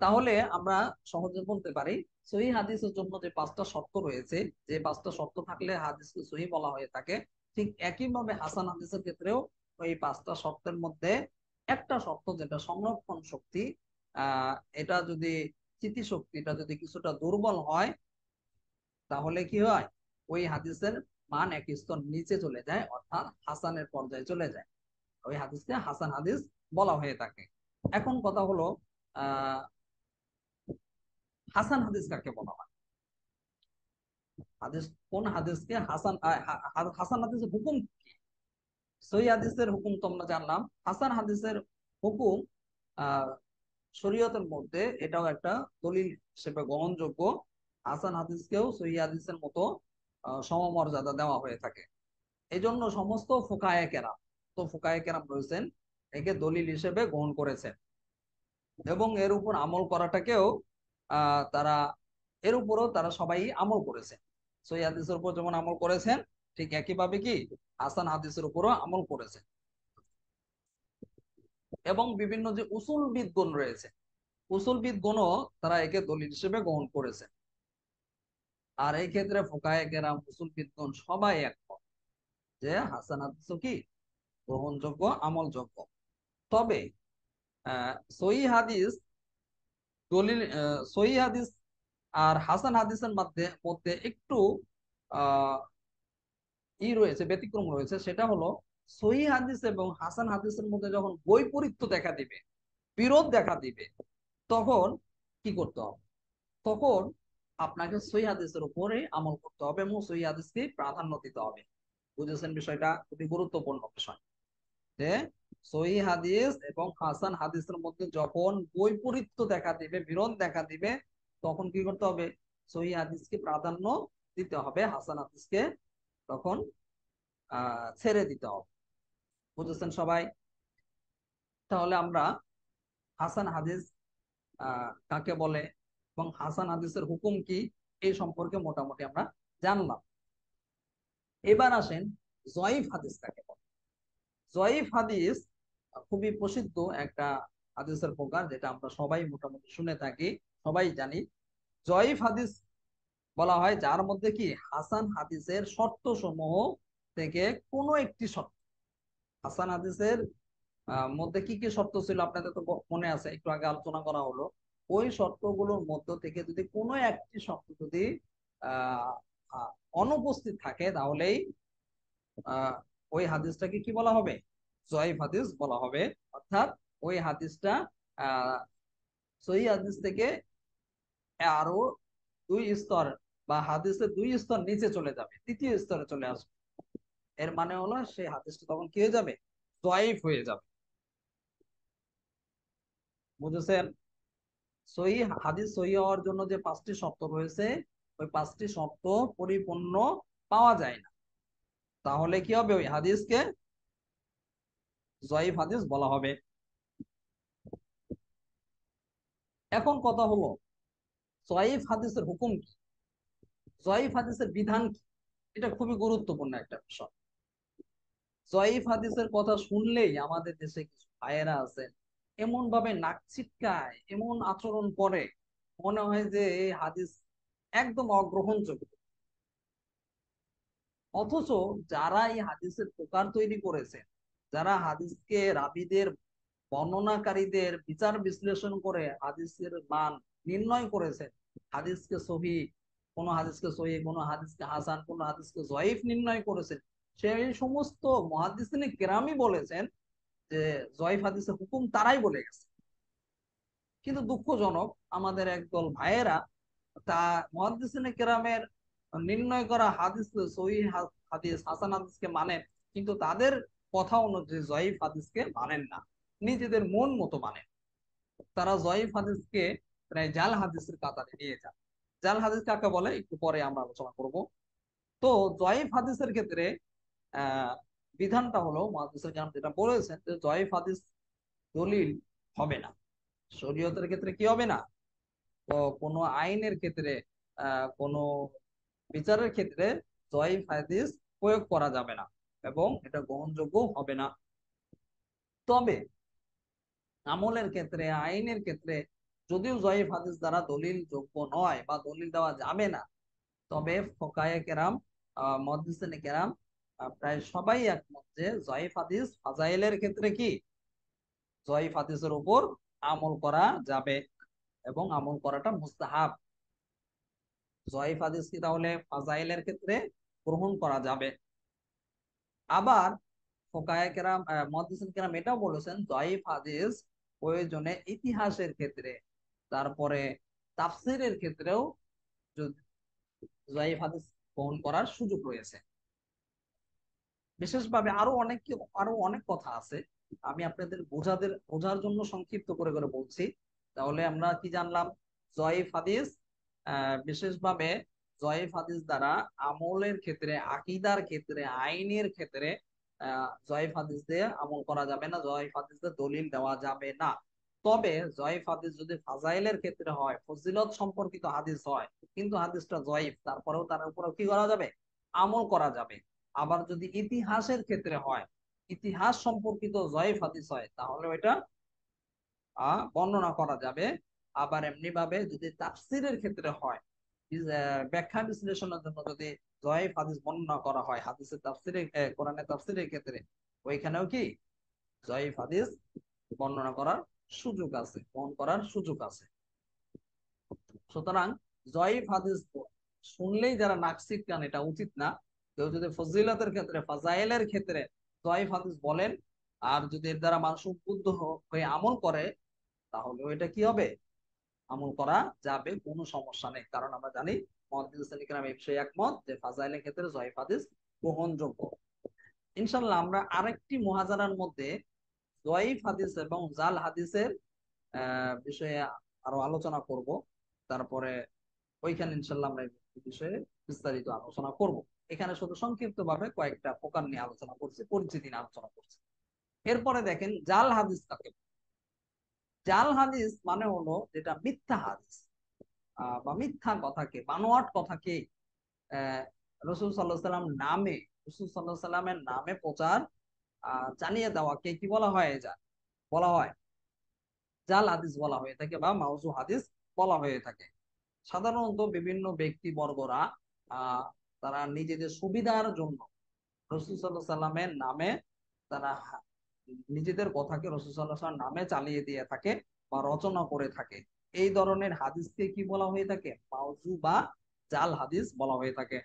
তাহলে আমরা সহজে বলতে পারি সহিহ হাদিসের জন্য যে পাঁচটা শর্ত রয়েছে, যে পাঁচটা শর্ত থাকলে হাদিসকে সহিহ বলা হয়ে থাকে, ঠিক একইভাবে হাসান হাদিসের ক্ষেত্রেও ওই পাঁচটা শর্তের মধ্যে একটা শর্ত, যেটা সংরক্ষণ শক্তি, এটা যদি স্মৃতিশক্তিটা যদি কিছুটা দুর্বল হয়, তাহলে কি হয়, ওই হাদিসের মান এক স্তর নিচে চলে যায়, অর্থাৎ হাসানের পর্যায়ে চলে যায়। ওই হাদিসকে হাসান হাদিস বলা হয়ে থাকে। এখন কথা হলো, আহ হাসান হাদিস কাকে বলা হয়? হাদিস কোন হাদিসকে হাসান, হাসান হাদিসের হুকুম কি? সহিহ হাদিসের হুকুম তো আমরা জানলাম, হাসান হাদিসের হুকুম আহ শরীয়তের মধ্যে এটাও একটা দলিল হিসেবে গ্রহণযোগ্য। হাসান হাদিসকেও সহিহ হাদিসের মতো সমমর্যাদা দেওয়া হয়ে থাকে। এই জন্য সমস্ত ফুকায়ে কেরাম রয়েছেন, একে দলিল হিসেবে গ্রহণ করেছেন এবং এর উপর আমল করাটাকেও তারা, এর উপরও তারা সবাই আমল করেছেন। সহিহ হাদিসের উপর যেমন আমল করেছেন, ঠিক একইভাবে কি হাসান হাদিসের উপরও আমল করেছেন। এবং বিভিন্ন যে উসুলবিদগণ রয়েছে, উসুলবিদগণও তারা একে দলিল হিসেবে গ্রহণ করেছেন। আর এই ক্ষেত্রে ফুকায়ে কেরাম, উসুলবিদগণ সবাই একমত যে হাসান হাদিসও কি গ্রহণযোগ্য, আমলযোগ্য। তবে সহিহ হাদিস সহিহ হাদিস আর হাসান হাদিসের মধ্যে মধ্যে একটু আহ রয়েছে, ব্যতিক্রম রয়েছে। সেটা হলো, সহিহ হাদিস এবং হাসান হাদিসের মধ্যে যখন বৈপরীত্য দেখা দিবে, বিরোধ দেখা দিবে, তখন কি করতে হবে? তখন আপনাকে সহিহ হাদিসের উপরে আমল করতে হবে এবং সহিহ হাদিসকে প্রাধান্য দিতে হবে। বুঝেছেন বিষয়টা? খুবই গুরুত্বপূর্ণ বিষয় যে সহিহ হাদিস এবং হাসান হাদিসের মধ্যে যখন বৈপরীত্য দেখা দিবে, বিরোধ দেখা দিবে, তখন কি করতে হবে? সহিহ হাদিসকে প্রাধান্য দিতে হবে, হাসান হাদিসকে তখন ছেড়ে দিতে হবে। বুঝেছেন সবাই? তাহলে আমরা হাসান হাদিস কাকে বলে এবং হাসান হাদিসের হুকুম কি, এই সম্পর্কে মোটামুটি আমরা জানলাম। এবার আসেন জয়ীফ হাদিস কাকে বলে। জয়ীফ হাদিস খুবই প্রসিদ্ধ একটা হাদিসের প্রকার, যেটা আমরা সবাই মোটামুটি শুনে থাকি, সবাই জানি। জয়ীফ হাদিস বলা হয় যার মধ্যে কি হাসান হাদিসের শর্ত সমূহ থেকে কোনো একটি শর্ত, হাসান হাদিসের মধ্যে কি কি শর্ত ছিল আপনাদের তো মনে আছে, একটু আগে আলোচনা করা হলো। ওই শর্তগুলোর মধ্য থেকে যদি কোনো একটি শর্ত যদি আহ আহ, অনুপস্থিত থাকে, তাহলেই আহ ওই হাদিসটাকে কি বলা হবে? জয়ীফ হাদিস বলা হবে। অর্থাৎ ওই হাদিসটা আহ সহিহ হাদিস থেকে আরো দুই স্তর, বা হাদিসের দুই স্তর নিচে চলে যাবে, তৃতীয় স্তরে চলে আসবে। এর মানে হলো সেই হাদিসটা তখন কি হয়ে যাবে? জয়ীফ হয়ে যাবে। বুঝেছেন? সহিহ হাদিস সহিহ হওয়ার জন্য যে পাঁচটি শর্ত রয়েছে, ওই পাঁচটি শর্ত পরিপূর্ণ পাওয়া যায় না, তাহলে কি হবে? ওই হাদিসকে জয়ীফ হাদিস বলা হবে। এখন কথা হলো, জয়ীফ হাদিসের হুকুম কি, জয়ীফ হাদিসের বিধান কি? এটা খুবই গুরুত্বপূর্ণ একটা বিষয়। জয়ীফ হাদিসের কথা শুনলেই আমাদের দেশে কিছু ভাইয়েরা আছে, এমন ভাবে নাক ছিটকায়, এমন আচরণ করে, মনে হয় যে এই হাদিস একদম অগ্রহণযোগ্য। অথচ যারা এই হাদিসের প্রকার তৈরি করেছে, যারা হাদিসকে রাবীদের বর্ণনাকারীদের বিচার বিশ্লেষণ করে হাদিসের মান নির্ণয় করেছেন, হাদিসকে সহিহ, কোন হাদিসকে সহিহ, কোন হাদিসকে হাসান, কোন হাদিসকে জয়ীফ নির্ণয় করেছেন, সেই সমস্ত মুহাদ্দিসিনে কেরামই বলেছেন যে জয়ীফ হাদিসের হুকুম তারাই বলে গেছে। কিন্তু দুঃখজনক, আমাদের একদল ভাইয়েরা তা মুহাদ্দিসিনে কেরামের নির্ণয় করা হাদিস, সহিহ হাদিস, হাসান হাদিসকে মানেন, কিন্তু তাদের কথা অনুযায়ী জয়ীফ হাদিসকে মানেন না, নিজেদের মন মতো মানেন। তারা জয়ীফ হাদিসকে প্রায় জাল হাদিসের কাতারে নিয়ে যান। জাল হাদিস কাকে বলে একটু পরে আমরা আলোচনা করব। তো জয়ীফ হাদিসের ক্ষেত্রে আহ বিধানটা হলো, মুহাদ্দিসুল কিরাম যেটা বলেছেন যে জয়ীফ হাদিস দলিল হবে না। শরীয়তের ক্ষেত্রে কি হবে না? তো কোনো আইনের ক্ষেত্রে, কোনো বিচারের ক্ষেত্রে জয়ীফ হাদিস প্রয়োগ করা যাবে না এবং এটা গ্রহণযোগ্য হবে না। তবে আমলের ক্ষেত্রে, আইনের ক্ষেত্রে যদিও জয়ীফ হাদিস দ্বারা দলিল যোগ্য নয় বা দলিল দেওয়া যাবে না, তবে ফুকায়ে কেরাম, মুহাদ্দিসিনে কেরাম প্রায় সবাই একমত যে জয়ীফ হাদিস ফাজাইলের ক্ষেত্রে কি জয়ীফ হাদিসের উপর আমল করা যাবে এবং আমল করাটা মুস্তাহাব। জয়ীফ হাদিস কি তাহলে ফাজাইলের ক্ষেত্রে গ্রহণ করা যাবে। আবার ফুকায়ে কেরাম, মুহাদ্দিসিন কেরাম এটাও বলেছেন জয়ীফ হাদিস প্রয়োজনে ইতিহাসের ক্ষেত্রে, তারপরে তাফসীরের ক্ষেত্রেও জয়ীফ হাদিস গ্রহণ করার সুযোগ রয়েছে। বিশেষভাবে আরো অনেক কথা আছে, আমি আপনাদের বোঝার জন্য সংক্ষিপ্ত করে করে বলছি। তাহলে আমরা কি জানলাম? জয়ীফ হাদিস, বিশেষভাবে জয়ীফ হাদিস দ্বারা আমলের ক্ষেত্রে, আকীদার ক্ষেত্রে, আইনের ক্ষেত্রে জয়ীফ হাদিস দিয়ে আমল করা যাবে না, জয়ীফ হাদিস দিয়ে দলিল দেওয়া যাবে না। তবে জয়ীফ হাদিস যদি ফাজাইলের ক্ষেত্রে হয়, ফজিলত সম্পর্কিত হাদিস হয়, কিন্তু হাদিসটা জয়ীফ, তারপরেও তার উপরে কি করা যাবে? আমল করা যাবে। আবার যদি ইতিহাসের ক্ষেত্রে হয়, ইতিহাস সম্পর্কিত জয়ীফ হাদিস হয়, তাহলে ওইটা বর্ণনা করা যাবে। আবার এমনি ভাবে যদি তাফসীরের ক্ষেত্রে হয়, ব্যাখ্যা বিশ্লেষণের জন্য যদি জয়ীফ হাদিস বর্ণনা করা হয়, হাদিসের তাফসীরে, কোরআনের তাফসীরের ক্ষেত্রে, ওইখানেও কি জয়ীফ হাদিস বর্ণনা করার সুযোগ আছে, বহন করার সুযোগ আছে। সুতরাং জয়ীফ হাদিস শুনলেই যারা নাক সিটকান, এটা উচিত না। কেউ যদি ফজিলতের ক্ষেত্রে, ফাজাইলের ক্ষেত্রে জয়ীফ হাদিস বলেন, আর যদি এর দ্বারা মানুষ উদ্বুদ্ধ হয়ে আমল করে, তাহলে এটা কি হবে? আমল করা যাবে, কোনো সমস্যা নেই। কারণ আমরা জানি মুহাদ্দিসিন কিরাম এই বিষয়ে একমত যে ফাজাইলের ক্ষেত্রে জয়ীফ হাদিস গ্রহণযোগ্য। ইনশাআল্লাহ আমরা আরেকটি মুহাজারার মধ্যে জয়ীফ হাদিস এবং জাল হাদিসের বিষয়ে আরো আলোচনা করব। তারপরে ওইখানে ইনশাআল্লাহ আমরা এই বিষয়ে বিস্তারিত আলোচনা করব। এখানে শুধু সংক্ষিপ্ত ভাবে কয়েকটা প্রকার নিয়ে আলোচনা করছি, পরিচিতি নিয়ে আলোচনা করছি। এরপরে দেখেন জাল হাদিস কাকে বলে। জাল হাদিস মানে হলো যেটা মিথ্যা হাদিস, বা মিথ্যা কথাকে, বানোয়াট কথাকে রাসূল সাল্লাল্লাহু আলাইহি সাল্লাম নামে, রাসূল সাল্লাল্লাহু আলাইহি সাল্লামের নামে প্রচার জানিয়ে দেওয়াকে কি বলা হয়? বলা হয় জাল হাদিস বলা হয়ে থাকে বা মাউজু হাদিস বলা হয়ে থাকে। সাধারণত বিভিন্ন ব্যক্তিবর্গরা তারা নিজেদের সুবিধার জন্য রাসূল সাল্লাল্লাহু আলাইহি সাল্লামের নামে তারা নিজেদের কথাকে রাসূল সাল্লাল্লাহু আলাইহি সাল্লামের নামে চালিয়ে দিয়ে থাকে বা রচনা করে থাকে। এই ধরনের হাদিসকে কি বলা হয়ে থাকে? মাউজু বা জাল হাদিস বলা হয়ে থাকে।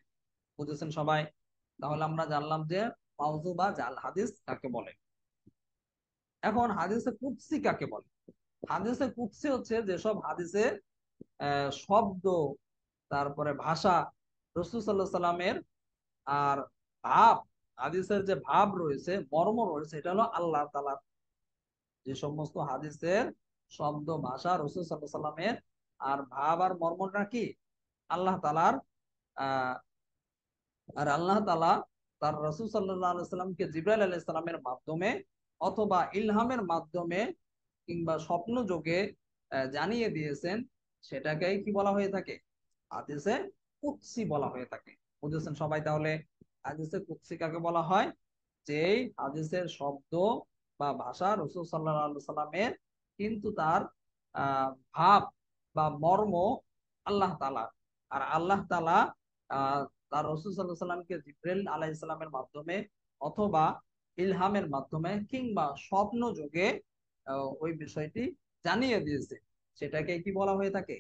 বুঝেছেন সবাই? তাহলে আমরা জানলাম যে মাউজু বা জাল হাদিস কাকে বলে। এখন হাদিসে কুদসি কাকে বলে? হাদিসে কুদসি হচ্ছে যেসব হাদিসে শব্দ, তারপরে ভাষা, রাসূল সাল্লাল্লাহু আলাইহি সাল্লামের আর ভাব, হাদিসের যে ভাব রয়েছে, মর্ম রয়েছে, এটা হলো আল্লাহ তাআলার। যে সমস্ত হাদিসের শব্দ, ভাষা রাসূল সাল্লাল্লাহু আলাইহি সাল্লামের, আর ভাব আর মর্মটা কি আল্লাহ তাআলার, আর আল্লাহ তাআলা তার রাসূল সাল্লাল্লাহু আলাইহি সাল্লামকে জিবরাইল আলাইহিস সালামের মাধ্যমে অথবা ইলহামের মাধ্যমে কিংবা স্বপ্ন যোগে জানিয়ে দিয়েছেন, সেটাকেই কি বলা হয়ে থাকে? হাদিসে কুদসি বলা হয়ে থাকে। বুঝেছেন সবাই? তাহলে হাদিসে কুদসি কাকে বলা হয়? যেই হাদিসের শব্দ বা ভাষা রাসূল সাল্লাল্লাহু আলাইহি সাল্লামের, কিন্তু তার ভাব বা মর্ম আল্লাহ তাআলা, আর আল্লাহ তাআলা তার রাসূল সাল্লাল্লাহু আলাইহি সাল্লামকে জিবরাইল আলাইহিস সালামের মাধ্যমে অথবা ইলহামের মাধ্যমে কিংবা স্বপ্ন যোগে ওই বিষয়টি জানিয়ে দিয়েছে, সেটাকে কি বলা হয়ে থাকে?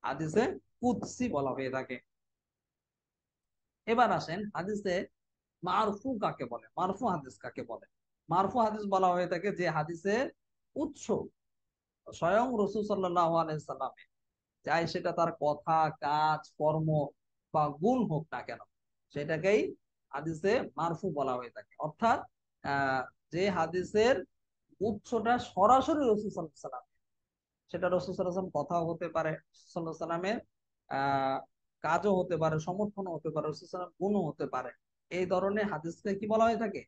হাদিসে কুদসি বলা হয়ে থাকে। এবার আসেন হাদিসে মারফু কাকে বলে, মারফু হাদিস কাকে বলে? মারফু হাদিস বলা হয়ে থাকে যে হাদিসের উৎস স্বয়ং রাসূল সাল্লাল্লাহু আলাইহি সাল্লামের, চাই সেটা তার কথা, কাজ, কর্ম বা গুণ হোক না কেন, সেটাকেই হাদিসে মারফু বলা হয়ে থাকে। অর্থাৎ আহ যে হাদিসের উৎসটা সরাসরি রাসূল সাল্লাল্লাহু আলাইহি সাল্লাম, সেটা রাসূল সাল্লাল্লাহু আলাইহি সাল্লাম কথাও হতে পারে, সাল্লাল্লাহু আলাইহি সাল্লামের আহ কাজও হতে পারে, সমর্থনও হতে পারে, রাসূল সাল্লাল্লাহু আলাইহি সাল্লাম গুণও হতে পারে। এই ধরনের হাদিসকে কি বলা হয়ে থাকে?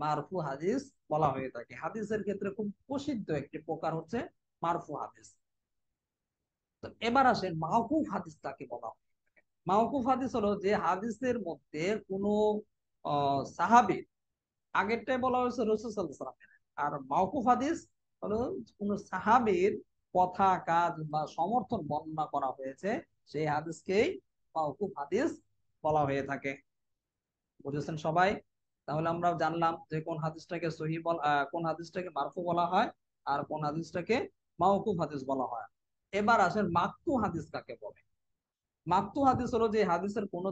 মারফু হাদিস বলা হয়ে থাকে। হাদিসের ক্ষেত্রে খুব প্রসিদ্ধ একটি প্রকার হচ্ছে মারফু হাদিস। তো এবার আসেন মাওকুফ হাদিস কাকে বলা হয়? মাওকুফ হাদিস হলো যে হাদিসের মধ্যে কোনো সাহাবী, আগেরটাই বলা হয়েছে রাসূল সাল্লাল্লাহু আলাইহি ওয়াসাল্লামের, আর মাওকুফ হাদিস হলো কোন সাহাবীর কথা, কাজ বা সমর্থন বর্ণনা করা হয়েছে, সেই হাদিসকেই মাওকুফ হাদিস বলা হয়ে থাকে। বুঝেছেন সবাই? তাহলে আমরা জানলাম যে কোন হাদিসটাকে সহিহ কোন হাদিসটাকে মারফু বলা হয় আর কোন হাদিসটাকে মাওকুফ হাদিস বলা হয়। এবার আসেন মাকতু হাদিস কাকে বলে? মাকতু হাদিস হলো যে হাদিসের কোন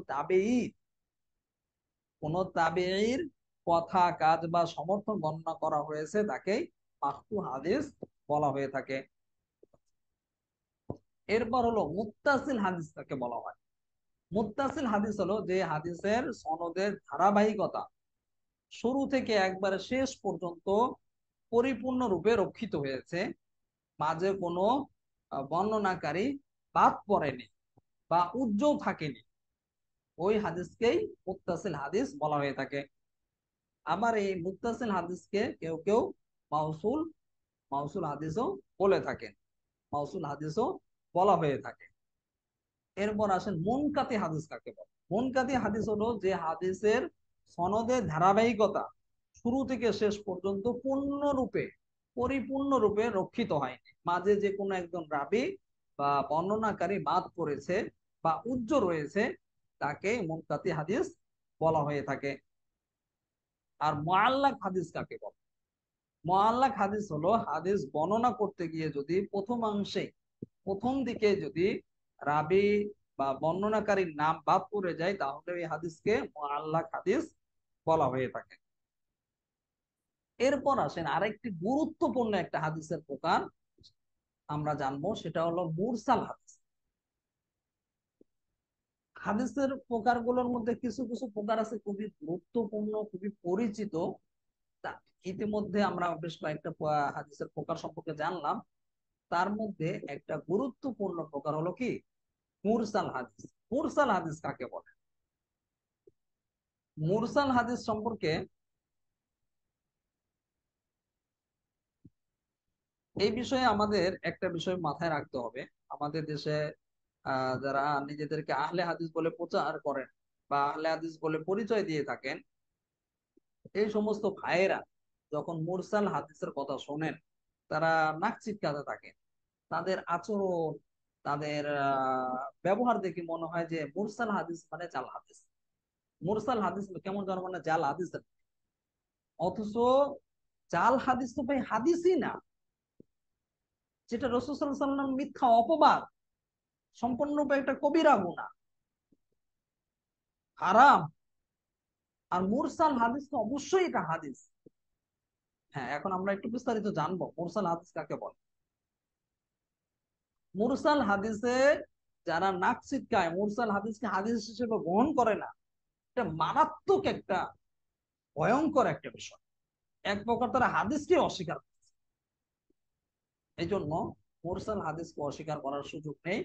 তাবেঈর কথা, কাজ বা সমর্থন বর্ণনা করা হয়েছে, তাকেই মাকতু হাদিস বলা হয়ে থাকে। এরপর হলো মুত্তাসিল হাদিস কাকে বলা হয়? মুত্তাসিল হাদিস হলো যে হাদিসের সনদের ধারাবাহিকতা শুরু থেকে একবারে শেষ পর্যন্ত পরিপূর্ণরূপে রক্ষিত হয়েছে, মাঝে কোনো বর্ণনাকারী বাদ পড়েনি বা উজ্জ্বল থাকেনি, ওই হাদিসকেই মুত্তাসিল হাদিস বলা হয়ে থাকে। আবার এই মুত্তাসিল হাদিসকে কেউ কেউ মাউসুল মাউসুল হাদিসও বলে থাকেন, মাউসুল হাদিসও বলা হয়ে থাকে। এরপর আসেন মুনকাতি হাদিস কাকে বলে? মুনকাতি হাদিস হলো যে হাদিসের সনদের ধারাবাহিকতা শুরু থেকে শেষ পর্যন্ত পরিপূর্ণরূপে রক্ষিত হয়নি, মাঝে যে কোনো একজন রাবী বা বর্ণনাকারী বাদ পড়েছে বা উজ্জ্ব রয়েছে, তাকে মুনকাতি হাদিস বলা হয়ে থাকে। আর মুআল্লাক হাদিস কাকে বলে? মুআল্লাক হাদিস হলো হাদিস বর্ণনা করতে গিয়ে যদি প্রথম দিকে যদি রাবী বা বর্ণনাকারীর নাম বাদ পড়ে যায়, তাহলে এই হাদিসকে মুআল্লাক হাদিস বলা হয়ে থাকে। এরপর আসেন আরেকটি গুরুত্বপূর্ণ একটা হাদিসের প্রকার আমরা জানবো, সেটা হলো মুরসাল হাদিস। হাদিসের প্রকারগুলোর মধ্যে কিছু কিছু প্রকার আছে খুবই গুরুত্বপূর্ণ, খুবই পরিচিত। ইতিমধ্যে আমরা বেশ কয়েকটা হাদিসের প্রকার সম্পর্কে জানলাম। তার মধ্যে একটা গুরুত্বপূর্ণ প্রকার হলো কি? মুরসাল হাদিস। মুরসাল হাদিস কাকে বলে? মুরসাল হাদিস সম্পর্কে এই বিষয়ে আমাদের একটা বিষয় মাথায় রাখতে হবে। আমাদের দেশে যারা নিজেদেরকে আহলে হাদিস বলে প্রচার করেন বা আহলে হাদিস বলে পরিচয় দিয়ে থাকেন, এই সমস্ত ভাইয়েরা যখন মুরসাল হাদিসের কথা শোনেন, তারা নাক ছিটকাতে থাকে। তাদের আচরণ, তাদের ব্যবহার দেখে মনে হয় যে মুরসাল হাদিস মানে জাল হাদিস। মুরসাল হাদিস কেমন যেন মানে জাল হাদিস, অথচ জাল হাদিস তো ভাই হাদিসই না, যেটা রাসূল সাল্লাল্লাহু আলাইহি ওয়াসাল্লাম মিথ্যা অপবাদ, সম্পূর্ণরূপে একটা কবিরা গুনাহ, হারাম। আর মুরসাল হাদিস তো অবশ্যই এটা হাদিস। হ্যাঁ, এখন আমরা একটু বিস্তারিত জানবো মুরসাল হাদিস কাকে বলে। মুরসাল হাদিসে যারা নাক ছিটকায়, মুরসাল হাদিসকে হাদিস হিসেবে গ্রহণ করে না, এটা মারাত্মক একটা ভয়ঙ্কর একটা বিষয়। এক প্রকার তারা হাদিসকে অস্বীকার করছে। এই জন্য মুরসাল হাদিসকে অস্বীকার করার সুযোগ নেই।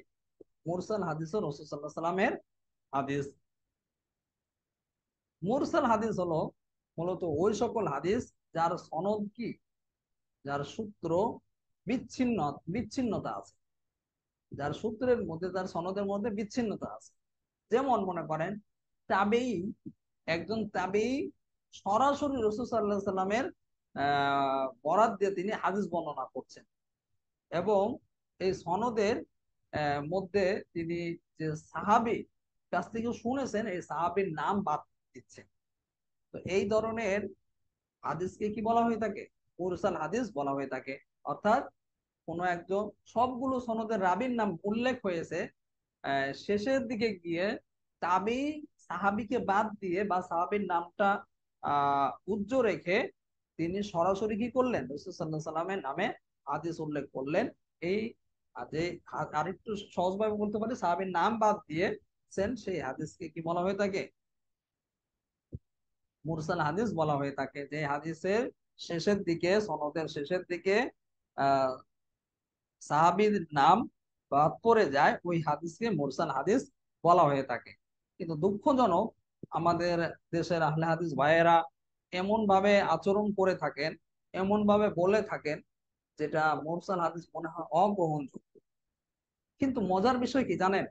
মুরসাল হাদিস রাসূল সাল্লাল্লাহু আলাইহি ওয়াসাল্লামের হাদিস। মুরসাল হাদিস হলো মূলত ওই সকল হাদিস যার সনদ কি, যার সূত্র বিচ্ছিন্নতা আছে, যার সূত্রের মধ্যে, যার সনদের মধ্যে বিচ্ছিন্নতা আছে। যেমন মনে করেন তাবেঈ, একজন তাবেঈ সরাসরি রাসূল সাল্লাল্লাহু আলাইহি সাল্লামের বরাত দিয়ে তিনি হাদিস বর্ণনা করছেন, এবং এই সনদের মধ্যে তিনি যে সাহাবী কাছ থেকে শুনেছেন এই সাহাবীর নাম বাদ দিচ্ছে। তো এই ধরনের হাদিসকে কি বলা হয়ে থাকে? মুরসাল হাদিস বলা হয়ে থাকে। অর্থাৎ কোনো একজন, সবগুলো সনদের রাবীর নাম উল্লেখ হয়েছে, শেষের দিকে গিয়ে তাবি সাহাবিকে বাদ দিয়ে বা সাহাবীর নামটা উজ্জ্ব রেখে তিনি সরাসরি কি করলেন? রাসূল সাল্লাল্লাহু আলাইহি সাল্লামের নামে হাদিস উল্লেখ করলেন। এই যে আরেকটু সহজভাবে বলতে পারি, সাহাবীর নাম বাদ দিয়ে সেই হাদিসকে কি বলা হয়ে থাকে? মুরসাল হাদিস বলা হয়ে থাকে। যে হাদিসের শেষের দিকে, সনদের শেষের দিকে আহ সাহাবীর নাম বাদ পড়ে যায়, ওই হাদিসকে মুরসাল হাদিস বলা হয়ে থাকে। কিন্তু দুঃখজনক, আমাদের দেশের আহলে হাদিস ভাইয়েরা এমন ভাবে আচরণ করে থাকেন, এমন ভাবে বলে থাকেন, যেটা মুরসাল হাদিস মনে হয় অগ্রহণযোগ্য। কিন্তু মজার বিষয় কি জানেন?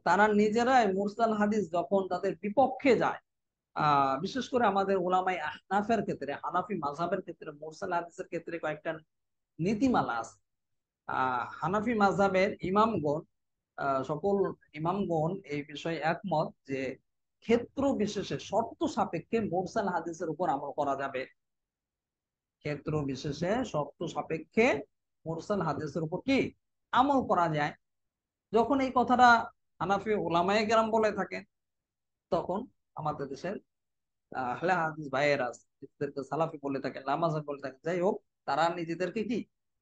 তারা নিজেরাই মুরসাল হাদিস যখন তাদের বিপক্ষে যায়, বিশেষ করে আমাদের উলামায়ে আহনাফের ক্ষেত্রে, হানাফি মাযহাবের ক্ষেত্রে মুরসাল হাদিসের ক্ষেত্রে কয়েকটা নীতিমালা আছে। হানাফি মাযহাবের ইমামগণ, সকল ইমামগণ এই বিষয়ে একমত যে ক্ষেত্র বিশেষে, শর্ত সাপেক্ষে মুরসাল হাদিসের উপর আমল করা যাবে। ক্ষেত্র বিশেষে শর্ত সাপেক্ষে মুরসাল হাদিসের উপর কি আমল করা যায়। যখন এই কথাটা হানাফি উলামায়ে কেরাম বলে থাকেন, তখন আমাদের দেশের আহলে হাদিস ভাইয়েরা নিজেদেরকে সালাফি বলে থাকেন, লামাজাব বলে থাকেন, যাই হোক, তারা নিজেদেরকে কি,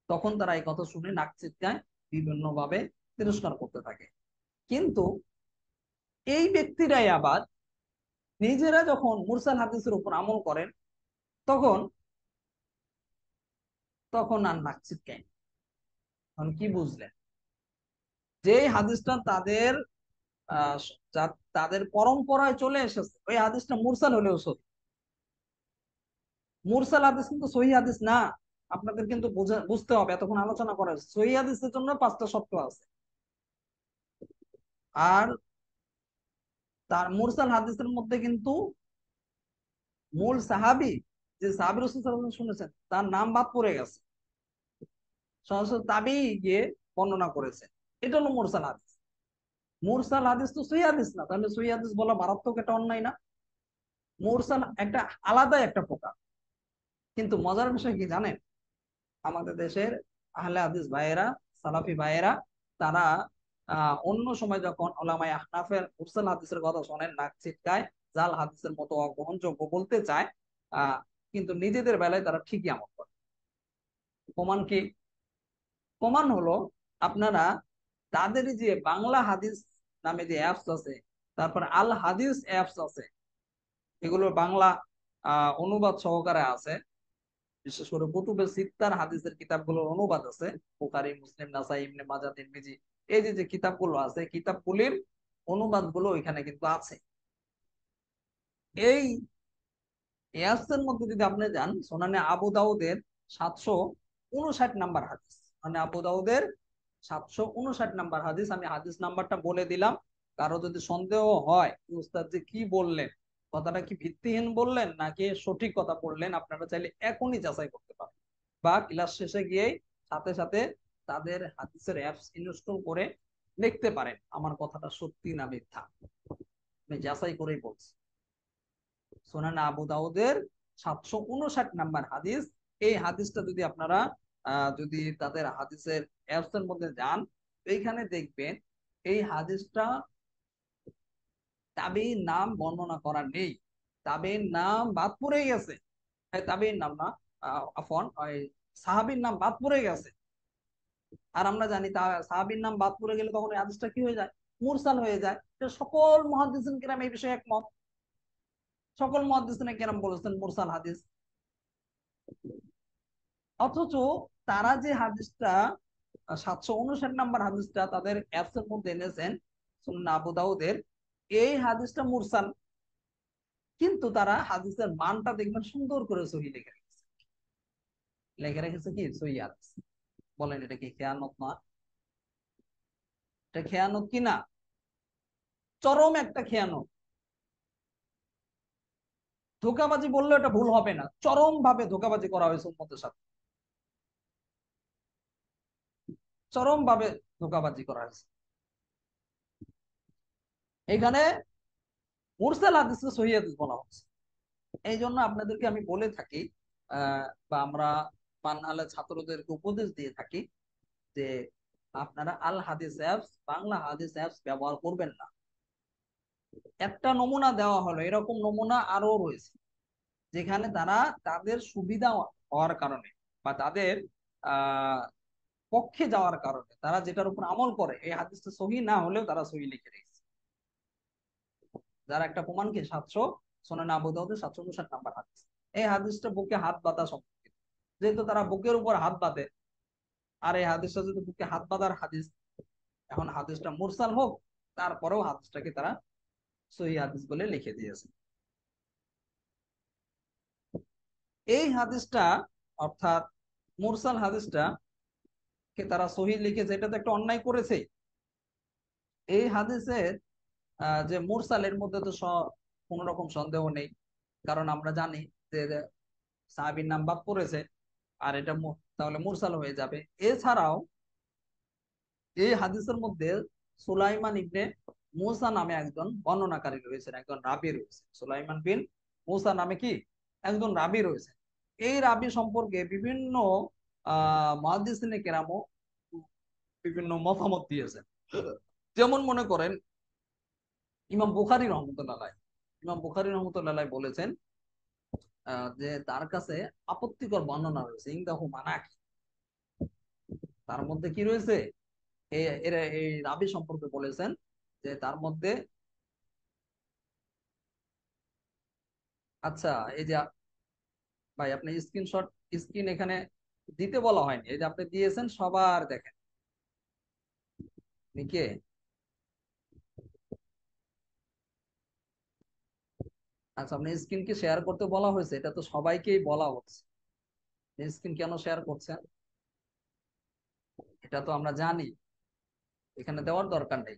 তখন তারা এই কথা শুনে নাক ছিটকায়, বিভিন্ন ভাবে তিরস্কার করতে থাকে। কিন্তু এই ব্যক্তিরাই আবার নিজেরা যখন মুরসাল হাদিসের উপর আমল করেন, তখন তখন আর নাক ছিটকায়। তখন কি বুঝলেন? যে হাদিসটা তাদের তাদের পরম্পরায় চলে এসেছে, ওই হাদিসটা মুরসাল হলেও সহি। মুরসাল হাদিস কিন্তু সহি হাদিস না। আপনাদের কিন্তু বুঝতে হবে, এতক্ষণ আলোচনা করা হয়েছে সহি হাদিসের জন্য 5টা শর্ত আছে। আর তার মুরসাল হাদিসের মধ্যে কিন্তু মূল সাহাবী, যে সাহাবী রাসূল সাল্লাল্লাহু আলাইহি ওয়াসাল্লাম শুনেছেন, তার নাম বাদ পড়ে গেছে। সরাসরি তাবেঈ গিয়ে বর্ণনা করেছে। এটা হলো মুরসাল হাদিস। মুরসাল হাদিস তো সহিহ হাদিস না, তাহলে সহিহ হাদিস বলা মারাত্মক একটা অন্যায় না? মুরসাল একটা আলাদা একটা প্রকার। কিন্তু মজার বিষয় কি জানেন? আমাদের দেশের আহলে হাদিস ভাইয়েরা, সালাফি ভাইয়েরা, তারা অন্য সময় যখন উলামায়ে আহনাফের মুরসাল হাদিসের কথা শোনেন, নাক ছিটকায়, জাল হাদিসের মতো অগ্রহণযোগ্য বলতে চায়। আহ কিন্তু নিজেদের বেলায় তারা ঠিকই আমল করে। প্রমাণ কি? প্রমাণ হলো, আপনারা তাদের যে বাংলা হাদিস নামে যে অ্যাপস আছে, তারপর আল হাদিস অ্যাপস আছে, এগুলো বাংলা অনুবাদ সহকারে আছে। বিশেষ করে কুতুবে সিত্তার হাদিসের কিতাবগুলোর অনুবাদ আছে, বুখারী, মুসলিম, নাসাই, ইবনে মাজাহ, তিরমিজি, এই যে যে কিতাবগুলো আছে, কিতাবগুলির অনুবাদগুলো ওইখানে কিন্তু আছে। এই অ্যাপসের মধ্যে যদি আপনি যান, সুনানে আবু দাউদের 759 নাম্বার হাদিস, মানে আবু দাউদের 759 নাম্বার হাদিস, আমি হাদিস নাম্বারটা বলে দিলাম। কারো যদি সন্দেহ হয় উস্তাদ যে কি বললেন, কথাটা কি ভিত্তিহীন বললেন নাকি সঠিক কথা বললেন, আপনারা চাইলে এখনই যাচাই করতে পারেন, বা ক্লাস শেষে গিয়েই সাথে সাথে তাদের হাদিসের অ্যাপস ইনস্টল করে দেখতে পারেন আমার কথাটা সত্যি না মিথ্যা। আমি যাচাই করেই বলছি। সুনান আবু দাউদের 759 নাম্বার হাদিস। এই হাদিসটা যদি আপনারা যদি তাদের হাদিসের অ্যাপস এর মধ্যে যান, এইখানে দেখবেন এই হাদিসটা তাবেঈর নাম বর্ণনা করা নেই, তাবেঈর নাম বাদ পড়ে গেছে। তাবেঈর নাম না, আফওয়ান, ওই সাহাবীর নাম বাদ পড়ে গেছে। আর আমরা জানি সাহাবীর নাম বাদ পড়ে গেলে তখন এই হাদিসটা কি হয়ে যায়? মুরসাল হয়ে যায়। সকল মুহাদ্দিসিন কিরাম এই বিষয়ে একমত। সকল মুহাদ্দিসিন কিরাম বলেছেন মুরসাল হাদিস। অথচ তারা যে হাদিসটা 759 নাম্বার হাদিসটা তাদের অ্যাপস এর মধ্যে এনেছেন, সুনান আবু দাউদের, এই হাদিসটা মুরসাল। কিন্তু তারা হাদিসের মানটা দেখবেন সুন্দর করে সহি লিখে রেখেছে। লিখে রেখেছে কি? সহি হাদিস। বলেন এটা কি খেয়ানত না? এটা খেয়ানত কি না? চরম একটা খেয়ানত। ধোঁকাবাজি বললে এটা ভুল হবে না, চরম ভাবে ধোঁকাবাজি করা হয়েছে উম্মতের সাথে, চরম ভাবে ধোঁকাবাজি করা হয়েছে। এখানে মুরসাল হাদিসকে সহিহ হাদিস বলা হচ্ছে। এই জন্য আপনাদেরকে আমি বলে থাকি, বা আমরা পান্নালে ছাত্রদেরকে উপদেশ দিয়ে থাকি যে আপনারা আল হাদিস অ্যাপস, বাংলা হাদিস অ্যাপস ব্যবহার করবেন না। একটা নমুনা দেওয়া হলো, এরকম নমুনা আরো রয়েছে যেখানে তারা তাদের সুবিধা হওয়ার কারণে বা তাদের আহ পক্ষে যাওয়ার কারণে তারা যেটার উপর আমল করে, এই হাদিসটা সহি না হলেও তারা সহি লিখে রেখেছে। যার একটা প্রমাণ কি 700 আবু দাউদের 759 নাম্বার হাদিস। এই হাদিসটা বুকে হাত বাঁধা সম্পর্কিত, যেহেতু তারা বুকের উপর হাত বাঁধে, আর এই হাদিসটা যদি বুকে হাত বাঁধার হাদিস, এখন হাদিসটা মুরসাল হোক, তারপরেও হাদিসটাকে তারা সহি হাদিস বলে লিখে দিয়েছে। এই হাদিসটা অর্থাৎ মুরসাল হাদিসটা কে তারা সহি লিখেছে, এটা তো একটা অন্যায় করেছে। এই হাদিসের যে মুরসালের মধ্যে তো কোনো রকম সন্দেহ নেই, কারণ আমরা জানি যে সাহাবীর নাম বাদ পড়েছে, আর এটা তাহলে মুরসাল হয়ে যাবে। এছাড়াও এই হাদিসের মধ্যে সুলাইমান ইবনে মুসা নামে একজন বর্ণনাকারী রয়েছেন, একজন রাবি রয়েছে। সুলাইমান বিন মুসা নামে কি একজন রাবি রয়েছে। এই রাবি সম্পর্কে বিভিন্ন মুহাদ্দিসিনে কেরামও বিভিন্ন মতামত দিয়েছেন। যেমন মনে করেন ইমাম বুখারী রহমতুল্লাহ আলাইহ, ইমাম বুখারী রহমতুল্লাহ আলাইহ বলেছেন যে তার কাছে আপত্তিকর বর্ণনা রয়েছে, ইনদাহু মানাকি। তার মধ্যে কি রয়েছে, এই রাবি সম্পর্কে বলেছেন যে তার মধ্যে, আচ্ছা এই যে ভাই আপনি স্ক্রিনশট, স্ক্রিন এখানে দিতে বলা হয়নি, এই যে আপনি দিয়েছেন সবার দেখেন কে। আচ্ছা আপনি স্ক্রিন কি শেয়ার করতে বলা হয়েছে? এটা তো সবাইকেই বলা হচ্ছে, স্ক্রিন কেন শেয়ার করছেন? এটা তো আমরা জানি, এখানে দেওয়ার দরকার নেই।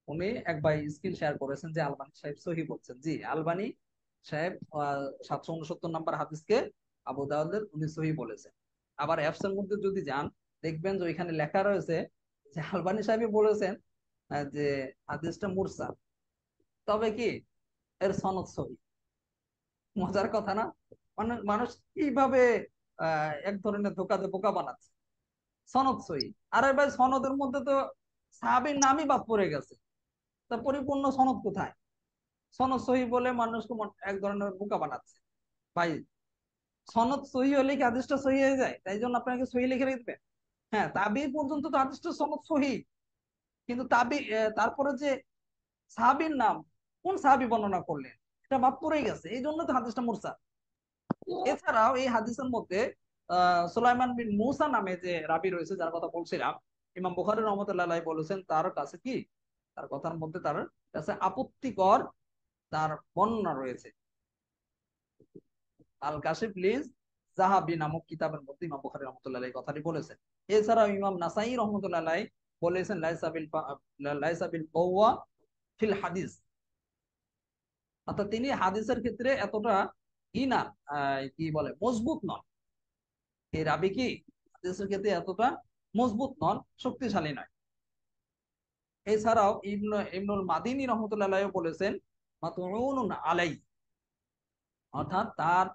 উনি এক ভাই স্ক্রিন শেয়ার করেছেন যে আলবানী সাহেব সহি বলছেন। জি, আলবানী সাহেব 769 নাম্বার হাদিসকে আবু দাউদের উনি সহি বলেছেন। আবার অ্যাপস এর মধ্যে যদি যান, দেখবেন যে ওইখানে লেখা রয়েছে যে আলবানী সাহেব বলেছেন যে হাদিসটা মুরসাল, তবে কি এর সনদ সহি। মজার কথা না? মানে মানুষ কিভাবে এক ধরনের ধোকাতে বোকা বানাচ্ছে। সনদ সহি, আরে ভাই সনদের মধ্যে তো সাহাবীর নামই বাদ পড়ে গেছে, তা পরিপূর্ণ সনদ কোথায়? সনদ সহি বলে মানুষকে এক ধরনের বোকা বানাচ্ছে। ভাই সনদ সহি হলে কি হাদিসটা সহি হয়ে যায়? তাই জন্য আপনাকে সহি লিখে রাখবেন? হ্যাঁ, তাবি পর্যন্ত তো হাদিসটা সনদ সহি, কিন্তু তাবি তারপরে যে সাহাবীর নাম, কোন সাহাবী বর্ণনা করলেন, এটা বাদ পড়ে গেছে, এই জন্য তো হাদিসটা মুরসাল। এছাড়াও এই হাদিসের মধ্যে সুলাইমান বিন মুসা নামে যে রাবি রয়েছে, যার কথা বলছিলাম, ইমাম বুখারী রহমতুল্লাহ আলাইহি বলেছেন তার কাছে কি, তার কথার মধ্যে তার কাছে আপত্তিকর তার বর্ণনা রয়েছে। আল কাশিফ লিজ জাহাবি নামক কিতাবের মধ্যে ইমাম বুখারী রহমতুল্লাহ আলাইহি কথাটি বলেছেন। এছাড়াও ইমাম নাসাই রহমতুল্লাহ আলাইহি বলেছেন লাইসা বিল কওয়া ফিল হাদিস, অর্থাৎ তিনি হাদিসের ক্ষেত্রে এতটা না, কি বলে, মজবুত নন। এই রাবি কি হাদিসের ক্ষেত্রে এতটা মজবুত নন, শক্তিশালী নয়। এছাড়াও ইবনুল মাদিনী রহমতুল্লাহ আলাইহি বলেছেন মাতউনুন আলাই, অর্থাৎ তার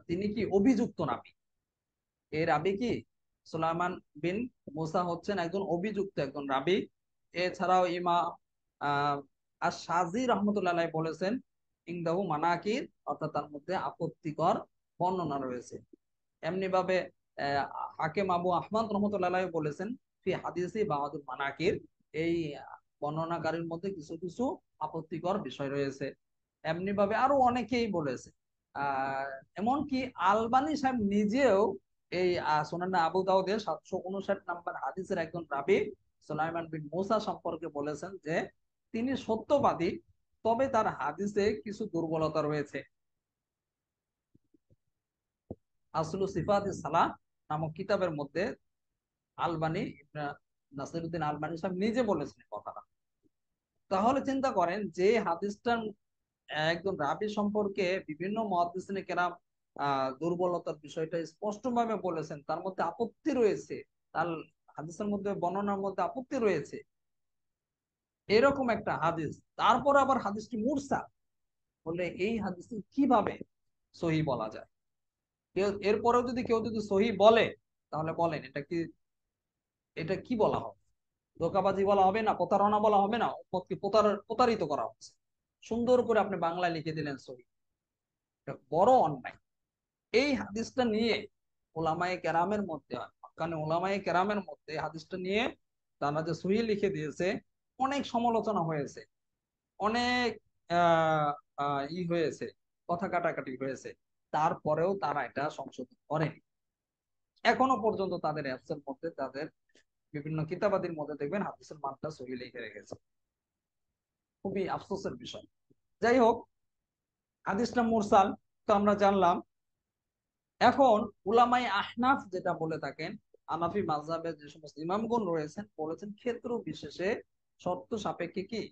তিনি কি অভিযুক্ত রাবি। এই রাবি কি সুলাইমান বিন মুসা হচ্ছেন একজন অভিযুক্ত একজন রাবি। এছাড়াও ইমাম আশ-শাযী রাহমাতুল্লাহ আলাইহি বলেছেন ইনদাহু মানাকির, অর্থাৎ তার মধ্যে আপত্তিকর বর্ণনা রয়েছে। এমনি ভাবে হাকিম আবু আহমদ রহমতুল্লাহ আলাইহি বলেছেন ফি হাদিসি বাহাদুর মানাকির, এই বর্ণনাকারীর মধ্যে কিছু কিছু আপত্তিকর বিষয় রয়েছে। এমনি ভাবে আরো অনেকেই বলেছে, আহ এমনকি আলবানী সাহেব নিজেও এই সুনানে আবু দাউদের 759 নাম্বার হাদিসের একজন রাবী সুলাইমান বিন মুসা সম্পর্কে বলেছেন যে তিনি সত্যবাদী, তবে তার হাদিসে কিছু দুর্বলতা রয়েছে। আসলু সিফাতিস সালাহ নামক কিতাবের মধ্যে আলবানী নাসিরউদ্দিন আলবানী সাহেব নিজে বলেছেন কথাটা। তাহলে চিন্তা করেন যে হাদিসটার একজন রাবী সম্পর্কে বিভিন্ন মুহাদ্দিসিনে কেরাম দুর্বলতার বিষয়টা স্পষ্ট ভাবে বলেছেন, তার মধ্যে আপত্তি রয়েছে, তার হাদিসের মধ্যে বর্ণনার মধ্যে আপত্তি রয়েছে। এরকম একটা হাদিস, তারপর আবার হাদিসটি মুরসাল বলে, এই হাদিস কিভাবে সহি বলা যায়? কেউ এরপরেও যদি কেউ যদি সহি বলে, তাহলে বলেন এটা কি বলা হবে? ধোঁকাবাজি বলা হবে না? প্রতারণা বলা হবে না? উম্মতকে প্রতারিত করা হচ্ছে। সুন্দর করে আপনি বাংলায় লিখে দিলেন সহি, এটা বড় অন্যায়। এই হাদিসটা নিয়ে ওলামায়ে কেরামের মধ্যে, কারণ ওলামায়ে কেরামের মধ্যে হাদিসটা নিয়ে তারা যে সহি লিখে দিয়েছে, অনেক সমালোচনা হয়েছে, অনেক আহ হয়েছে, কথা কাটাকাটি হয়েছে। তারপরেও তারা এটা সংশোধন করেনি। এখনো পর্যন্ত তাদের অ্যাপসের মধ্যে, তাদের বিভিন্ন কিতাবাদির মধ্যে দেখবেন হাদিসের মানটা সহি লিখে রেখেছে। খুবই আফসোসের বিষয়। যাই হোক, হাদিসটা মুরসাল তো আমরা জানলাম। এখন উলামায়ে আহনাফ যেটা বলে থাকেন, হানাফি মাযহাবের যে সমস্ত ইমামগণ রয়েছেন, বলেছেন ক্ষেত্র বিশেষে শর্ত সাপেক্ষে কি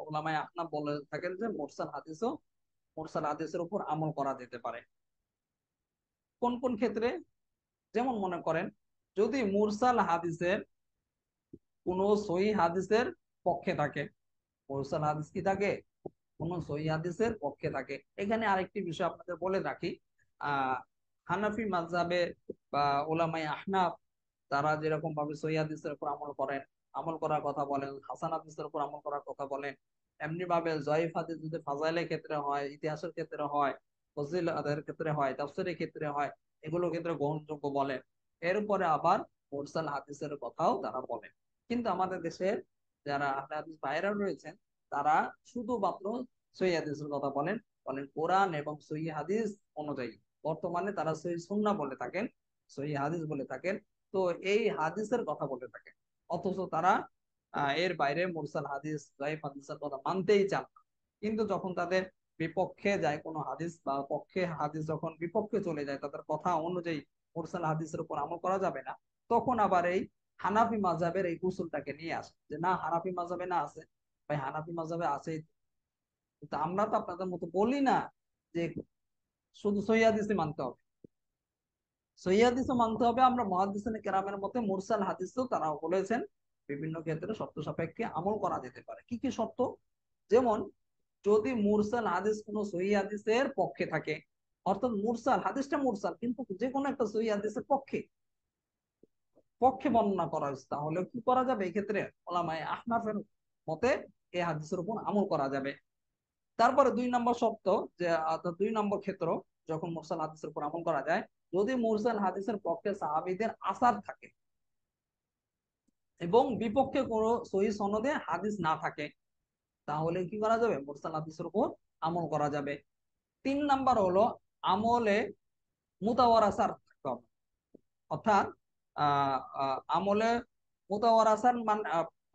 উলামায়ে আহনাফ বলে থাকেন যে মুরসাল হাদিসের উপর আমল করা যেতে পারে। কোন কোন ক্ষেত্রে? যেমন মনে করেন, যদি মুরসাল হাদিসের কোন সহিহ হাদিসের পক্ষে থাকে, মুরসাল হাদিস কি থাকে? কোন সহিহ হাদিসের পক্ষে থাকে। এখানে আরেকটি বিষয় আপনাদের বলে রাখি, হানাফি মাযহাবে বা উলামায়ে আহনাফ তারা যেরকম ভাবে সহিহ হাদিসের উপর আমল করেন, আমল করার কথা বলেন, হাসান হাদিসের উপর আমল করার কথা বলেন, এমনি ভাবে জয়ীফ হাদিস যদি ফাজাইলের ক্ষেত্রে হয়, ইতিহাসের ক্ষেত্রে হয়, ফজিলতের ক্ষেত্রে হয়, তাফসীরের ক্ষেত্রে হয়, এগুলো ক্ষেত্রে গ্রহণযোগ্য বলেন। এরপরে আবার মুরসাল হাদিসের কথাও তারা বলেন। কিন্তু আমাদের দেশের যারা আহলে হাদিস ভাইরা রয়েছেন, তারা শুধুমাত্র সহিহ হাদিসের কথা বলেন, কোরআন এবং সহিহ হাদিস অনুযায়ী। বর্তমানে তারা সহিহ সুন্নাহ বলে থাকেন, সহিহ হাদিস বলে থাকেন। তো এই হাদিসের কথা বলে থাকেন, অথচ তারা এর বাইরে মুরসাল হাদিস, যায়েফ হাদিসের কথা মানতেই চান না। কিন্তু যখন তাদের বিপক্ষে যায় কোনো হাদিস, বা পক্ষে হাদিস যখন বিপক্ষে চলে যায়, তাদের কথা অনুযায়ী মুরসাল হাদিসের উপর আমল করা যাবে না, তখন আবার এই হানাফি মাযহাবের এই উসুলটাকে নিয়ে আসে যে না, হানাফি মাযহাবে না আছে, ভাই হানাফি মাযহাবে আছেই। কিন্তু আমরা তো আপনাদের মতো বলি না যে শুধু সহিহ হাদিসই মানতে হবে। সহিহ হাদিসও মানতে হবে। আমরা মুহাদ্দিসিনে কেরামের মতে মুরসাল হাদিসও তারা বলেছেন বিভিন্ন ক্ষেত্রে শর্ত সাপেক্ষে আমল করা যেতে পারে। কি কি শর্ত? যেমন, যদি মুরসাল হাদিস কোনো সহিহ হাদিসের পক্ষে থাকে, অর্থাৎ মুরসাল হাদিসটা মুরসাল কিন্তু যে কোনো একটা সহিহ হাদিসের পক্ষে পক্ষে বর্ণনা করা হয়েছে, তাহলে কি করা যাবে? এই ক্ষেত্রে উলামায়ে আহনাফের মতে এই হাদিসের উপর আমল করা যাবে। তারপরে 2 নম্বর শর্ত, যে 2 নম্বর ক্ষেত্র যখন মুরসাল হাদিসের উপর আমল করা যায়, যদি মুরসাল হাদিসের পক্ষে সাহাবীদের আসার থাকে এবং বিপক্ষে কোনো সহিহ সনদে হাদিস না থাকে, তাহলে কি করা যাবে? মুরসাল হাদিসের উপর আমল করা যাবে। 3 নম্বর হলো আমলে মুতাওয়ারাসার থাকতে হবে, অর্থাৎ আমলে মুতাওয়ারাসার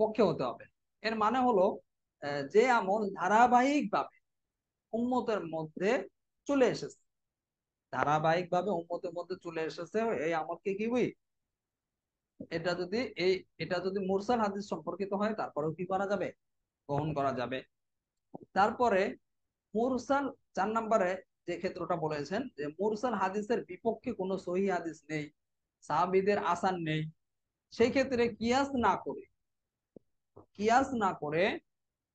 পক্ষে হতে হবে। এর মানে হলো যে আমল ধারাবাহিক ভাবে উম্মতের মধ্যে চলে এসেছে, ধারাবাহিক ভাবে উম্মতের মধ্যে চলে এসেছে, এই আমলকে কি বলি? এটা যদি এটা যদি মুরসাল হাদিস সম্পর্কিত হয়, তারপরেও কি করা যাবে? গ্রহণ করা যাবে। তারপরে মুরসাল 4 নম্বরে যে ক্ষেত্রটা বলেছেন, যে মুরসাল হাদিসের বিপক্ষে কোনো সহিহ হাদিস নেই, সাহাবীদের আসার নেই, সেই ক্ষেত্রে কিয়াস না করে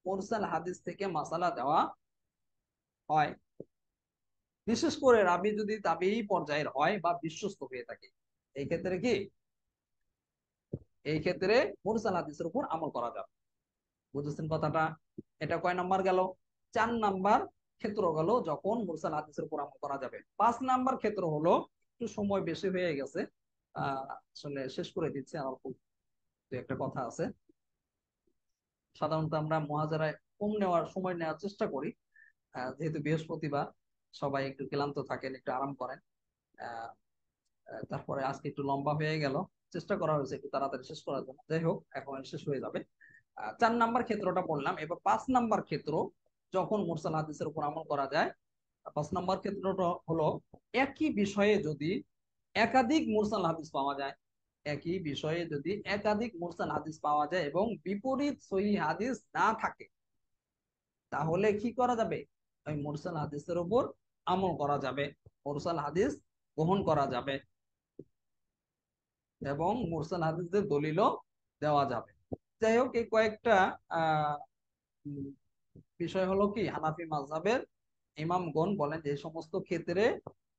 মুরসাল হাদিস থেকে মাসালা দেওয়া হয়। বিশেষ করে রাবি যদি তাবেঈ পর্যায়ের হয় বা বিশ্বস্ত হয়ে থাকে, এই ক্ষেত্রে মুরসাল হাদিসের উপর আমল করা যাবে। বুঝেছেন কথাটা? এটা কয় নাম্বার গেল? 4 নম্বর ক্ষেত্র গেল যখন মুরসাল হাদিসের উপর আমল করা যাবে। 5 নম্বর ক্ষেত্র হলো, একটু সময় বেশি হয়ে গেছে, আসলে শেষ করে দিচ্ছি, আমার খুব একটা কথা আছে। সাধারণত আমরা মুহাজারায় সময় নেওয়ার চেষ্টা করি, যেহেতু বৃহস্পতিবার সবাই একটু ক্লান্ত থাকেন, একটু আরাম করেন। তারপরে আজকে একটু লম্বা হয়ে গেল, চেষ্টা করা হয়েছে একটু তাড়াতাড়ি শেষ করার জন্য। যাই হোক, এখন শেষ হয়ে যাবে। 4 নম্বর ক্ষেত্রটা বললাম, এবার 5 নম্বর ক্ষেত্র যখন মুরসাল হাদিসের উপর আমল করা যায়। 5 নম্বর ক্ষেত্রটা হলো, একই বিষয়ে যদি একাধিক মুরসাল হাদিস পাওয়া যায়, একই বিষয়ে যদি একাধিক মুরসাল হাদিস পাওয়া যায় এবং বিপরীত সহিহ হাদিস না থাকে, তাহলে কি করা যাবে? ওই মুরসাল হাদিসের উপর আমল করা যাবে, মুরসাল হাদিস গ্রহণ করা যাবে এবং মুরসাল হাদিসের দলিলও দেওয়া যাবে। যাই হোক, এই কয়েকটা আহ উম, বিষয় হলো কি, হানাফি মাযহাবের ইমামগণ বলেন যে এই সমস্ত ক্ষেত্রে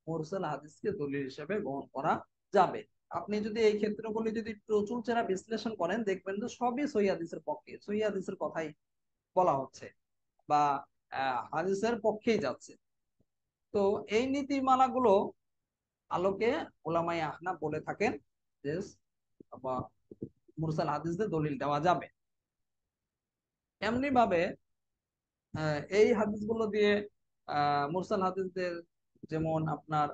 মুরসাল হাদিসকে দলিল হিসেবে গ্রহণ করা যাবে। আপনি যদি এই ক্ষেত্রগুলি যদি একটু চুলচেরা বিশ্লেষণ করেন, দেখবেন যে সবই সহিহ হাদিসের পক্ষে, সহিহ হাদিসের কথাই বলা হচ্ছে বা হাদিসের পক্ষেই যাচ্ছে। তো এই নীতিমালাগুলো আলোকে ওলামায়ে আহনাফ বলে থাকেন যে বা মুরসাল হাদিসদের দলিল দেওয়া যাবে। এমনি ভাবে এই হাদিসগুলো দিয়ে মুরসাল হাদিসদের, যেমন আপনার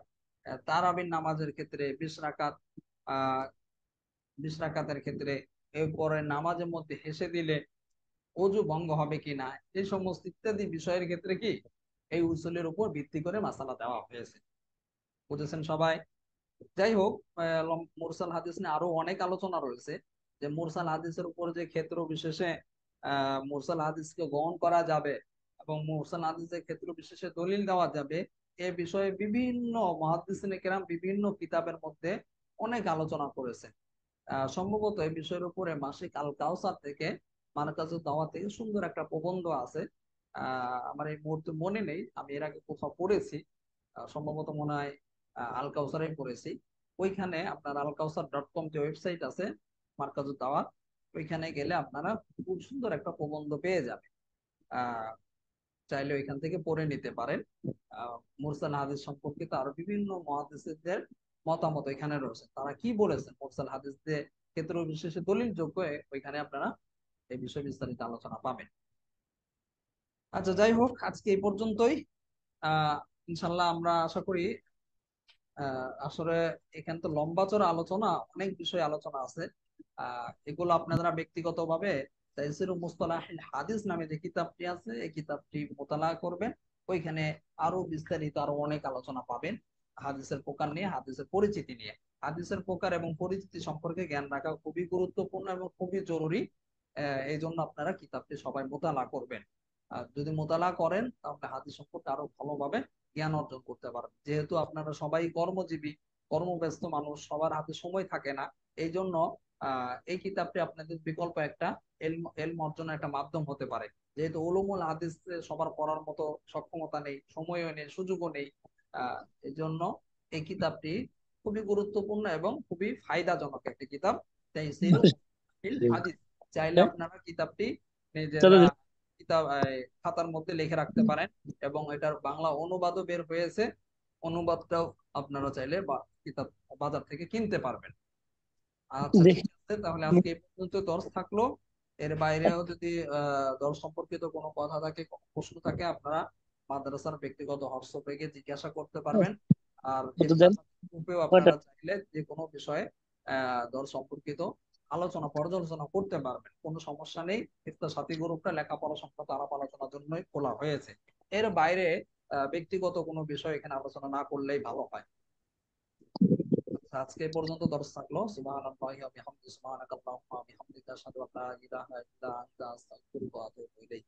তারাবির নামাজের ক্ষেত্রে 20 রাকাত, আহ 20 রাকাতের ক্ষেত্রে এরপরে নামাজের মধ্যে হেসে দিলে অজু ভঙ্গ হবে কিনা, এই সমস্ত ইত্যাদি বিষয়ের ক্ষেত্রে কি এই উসুলের উপর ভিত্তি করে মাসালা দেওয়া হয়েছে। বুঝেছেন সবাই? যাই হোক, মুরসাল হাদিস নিয়ে আরো অনেক আলোচনা রয়েছে, যে মুরসাল হাদিসের উপর যে ক্ষেত্র বিশেষে মুরসাল হাদিসকে গ্রহণ করা যাবে এবং মুরসাল হাদিসের ক্ষেত্র বিশেষে দলিল দেওয়া যাবে, এ বিষয়ে বিভিন্ন মুহাদ্দিসিনে কেরাম বিভিন্ন কিতাবের মধ্যে অনেক আলোচনা করেছে। সম্ভবত এই বিষয়ের উপরে মাসিক আল কাউসার থেকে, মার্কাজুদ দাওয়াত থেকে সুন্দর একটা প্রবন্ধ আছে। আমার এই মুহূর্তে মনে নেই, আমি এর আগে কোথাও পড়েছি, সম্ভবত মনে হয় আল কাউসারে পড়েছি। ওইখানে আপনার alkausar.com যে ওয়েবসাইট আছে মার্কাজুদ দাওয়াত, ওইখানে গেলে আপনারা খুব সুন্দর একটা প্রবন্ধ পেয়ে যাবেন। আহ চাইলে ওইখান থেকে পড়ে নিতে পারেন। মুরসাল হাদিস সম্পর্কিত আরো বিভিন্ন মুহাদ্দিসদের মতামত এখানে রয়েছে, তারা কি বলেছেন মুরসাল হাদিসদের ক্ষেত্র বিশেষে দলিল যোগ্য, ওইখানে আপনারা এই বিষয়ে বিস্তারিত আলোচনা পাবেন। আচ্ছা, যাই হোক, আজকে এই পর্যন্তই। আহ ইনশাল্লাহ আমরা আশা করি, আসলে এখানে তো লম্বা চড়া আলোচনা, অনেক বিষয় আলোচনা আছে। এগুলো আপনারা ব্যক্তিগতভাবে তাইসিরুল মুস্তালাহিল হাদিস নামে যে কিতাবটি আছে, এই কিতাবটি মোতালা করবেন। ওইখানে আরো বিস্তারিত আরো অনেক আলোচনা পাবেন হাদিসের প্রকার নিয়ে, হাদিসের পরিচিতি নিয়ে। হাদিসের প্রকার এবং পরিচিতি সম্পর্কে জ্ঞান রাখা খুবই গুরুত্বপূর্ণ এবং খুবই জরুরি। এই জন্য আপনারা কিতাবটি সবাই মোতালা করবেন। আর যদি মোতালা করেন তাহলে হাদিস সম্পর্কে আরো ভালোভাবে জ্ঞান অর্জন করতে পারবেন। যেহেতু আপনারা সবাই কর্মজীবী, কর্মব্যস্ত মানুষ, সবার হাতে সময় থাকে না। এই জন্য এই কিতাবটি আপনাদের বিকল্প একটা এলম অর্জনের একটা মাধ্যম হতে পারে। যেহেতু উলুমুল হাদিস সবার পড়ার মতো সক্ষমতা নেই, সময়ও নেই, সুযোগও নেই। এই জন্য এই কিতাবটি খুবই গুরুত্বপূর্ণ এবং খুবই ফায়দাজনক একটি কিতাব, তাইসিরুল হাদিস। চাইলে আপনারা কিতাবটি নিজের চলো কিতাব খাতার মধ্যে লিখে রাখতে পারেন, এবং এটার বাংলা অনুবাদও বের হয়েছে। অনুবাদটাও আপনারা চাইলে কিতাব বাজার থেকে কিনতে পারবেন। আচ্ছা, দেখি। ঠিক আছে, তাহলে আজকে এই পর্যন্ত দর্শ থাকলো। এর বাইরেও যদি দর্শ সম্পর্কিত কোনো কথা থাকে, কোনো প্রশ্ন থাকে, আপনারা মাদ্রাসার ব্যক্তিগত হোয়াটসঅ্যাপে গিয়ে জিজ্ঞাসা করতে পারবেন। আর কত ইফতার দেন? গ্রুপেও কয়টা? আপনারা চাইলে যে কোনো বিষয়ে দর্শ সম্পর্কিত আলোচনা পর্যালোচনা করতে পারবেন, কোনো সমস্যা নেই। ইফতার সাথী গ্রুপটা লেখাপড়া সংক্রান্ত আলাপ আলোচনার জন্যই খোলা হয়েছে। এর বাইরে ব্যক্তিগত কোনো বিষয় এখানে আলোচনা না করলেই ভালো হয়। আচ্ছা, আজকে এই পর্যন্ত দর্শ থাকলো। সুবহানাল্লাহি ওয়া বিহামদিহি, সুবহানাকাল্লাহুম্মা ওয়া বিহামদিকা, আশহাদু আল্লা ইলাহা ইল্লা আনতা, আস্তাগফিরুকা ওয়া আতুবু ইলাইক।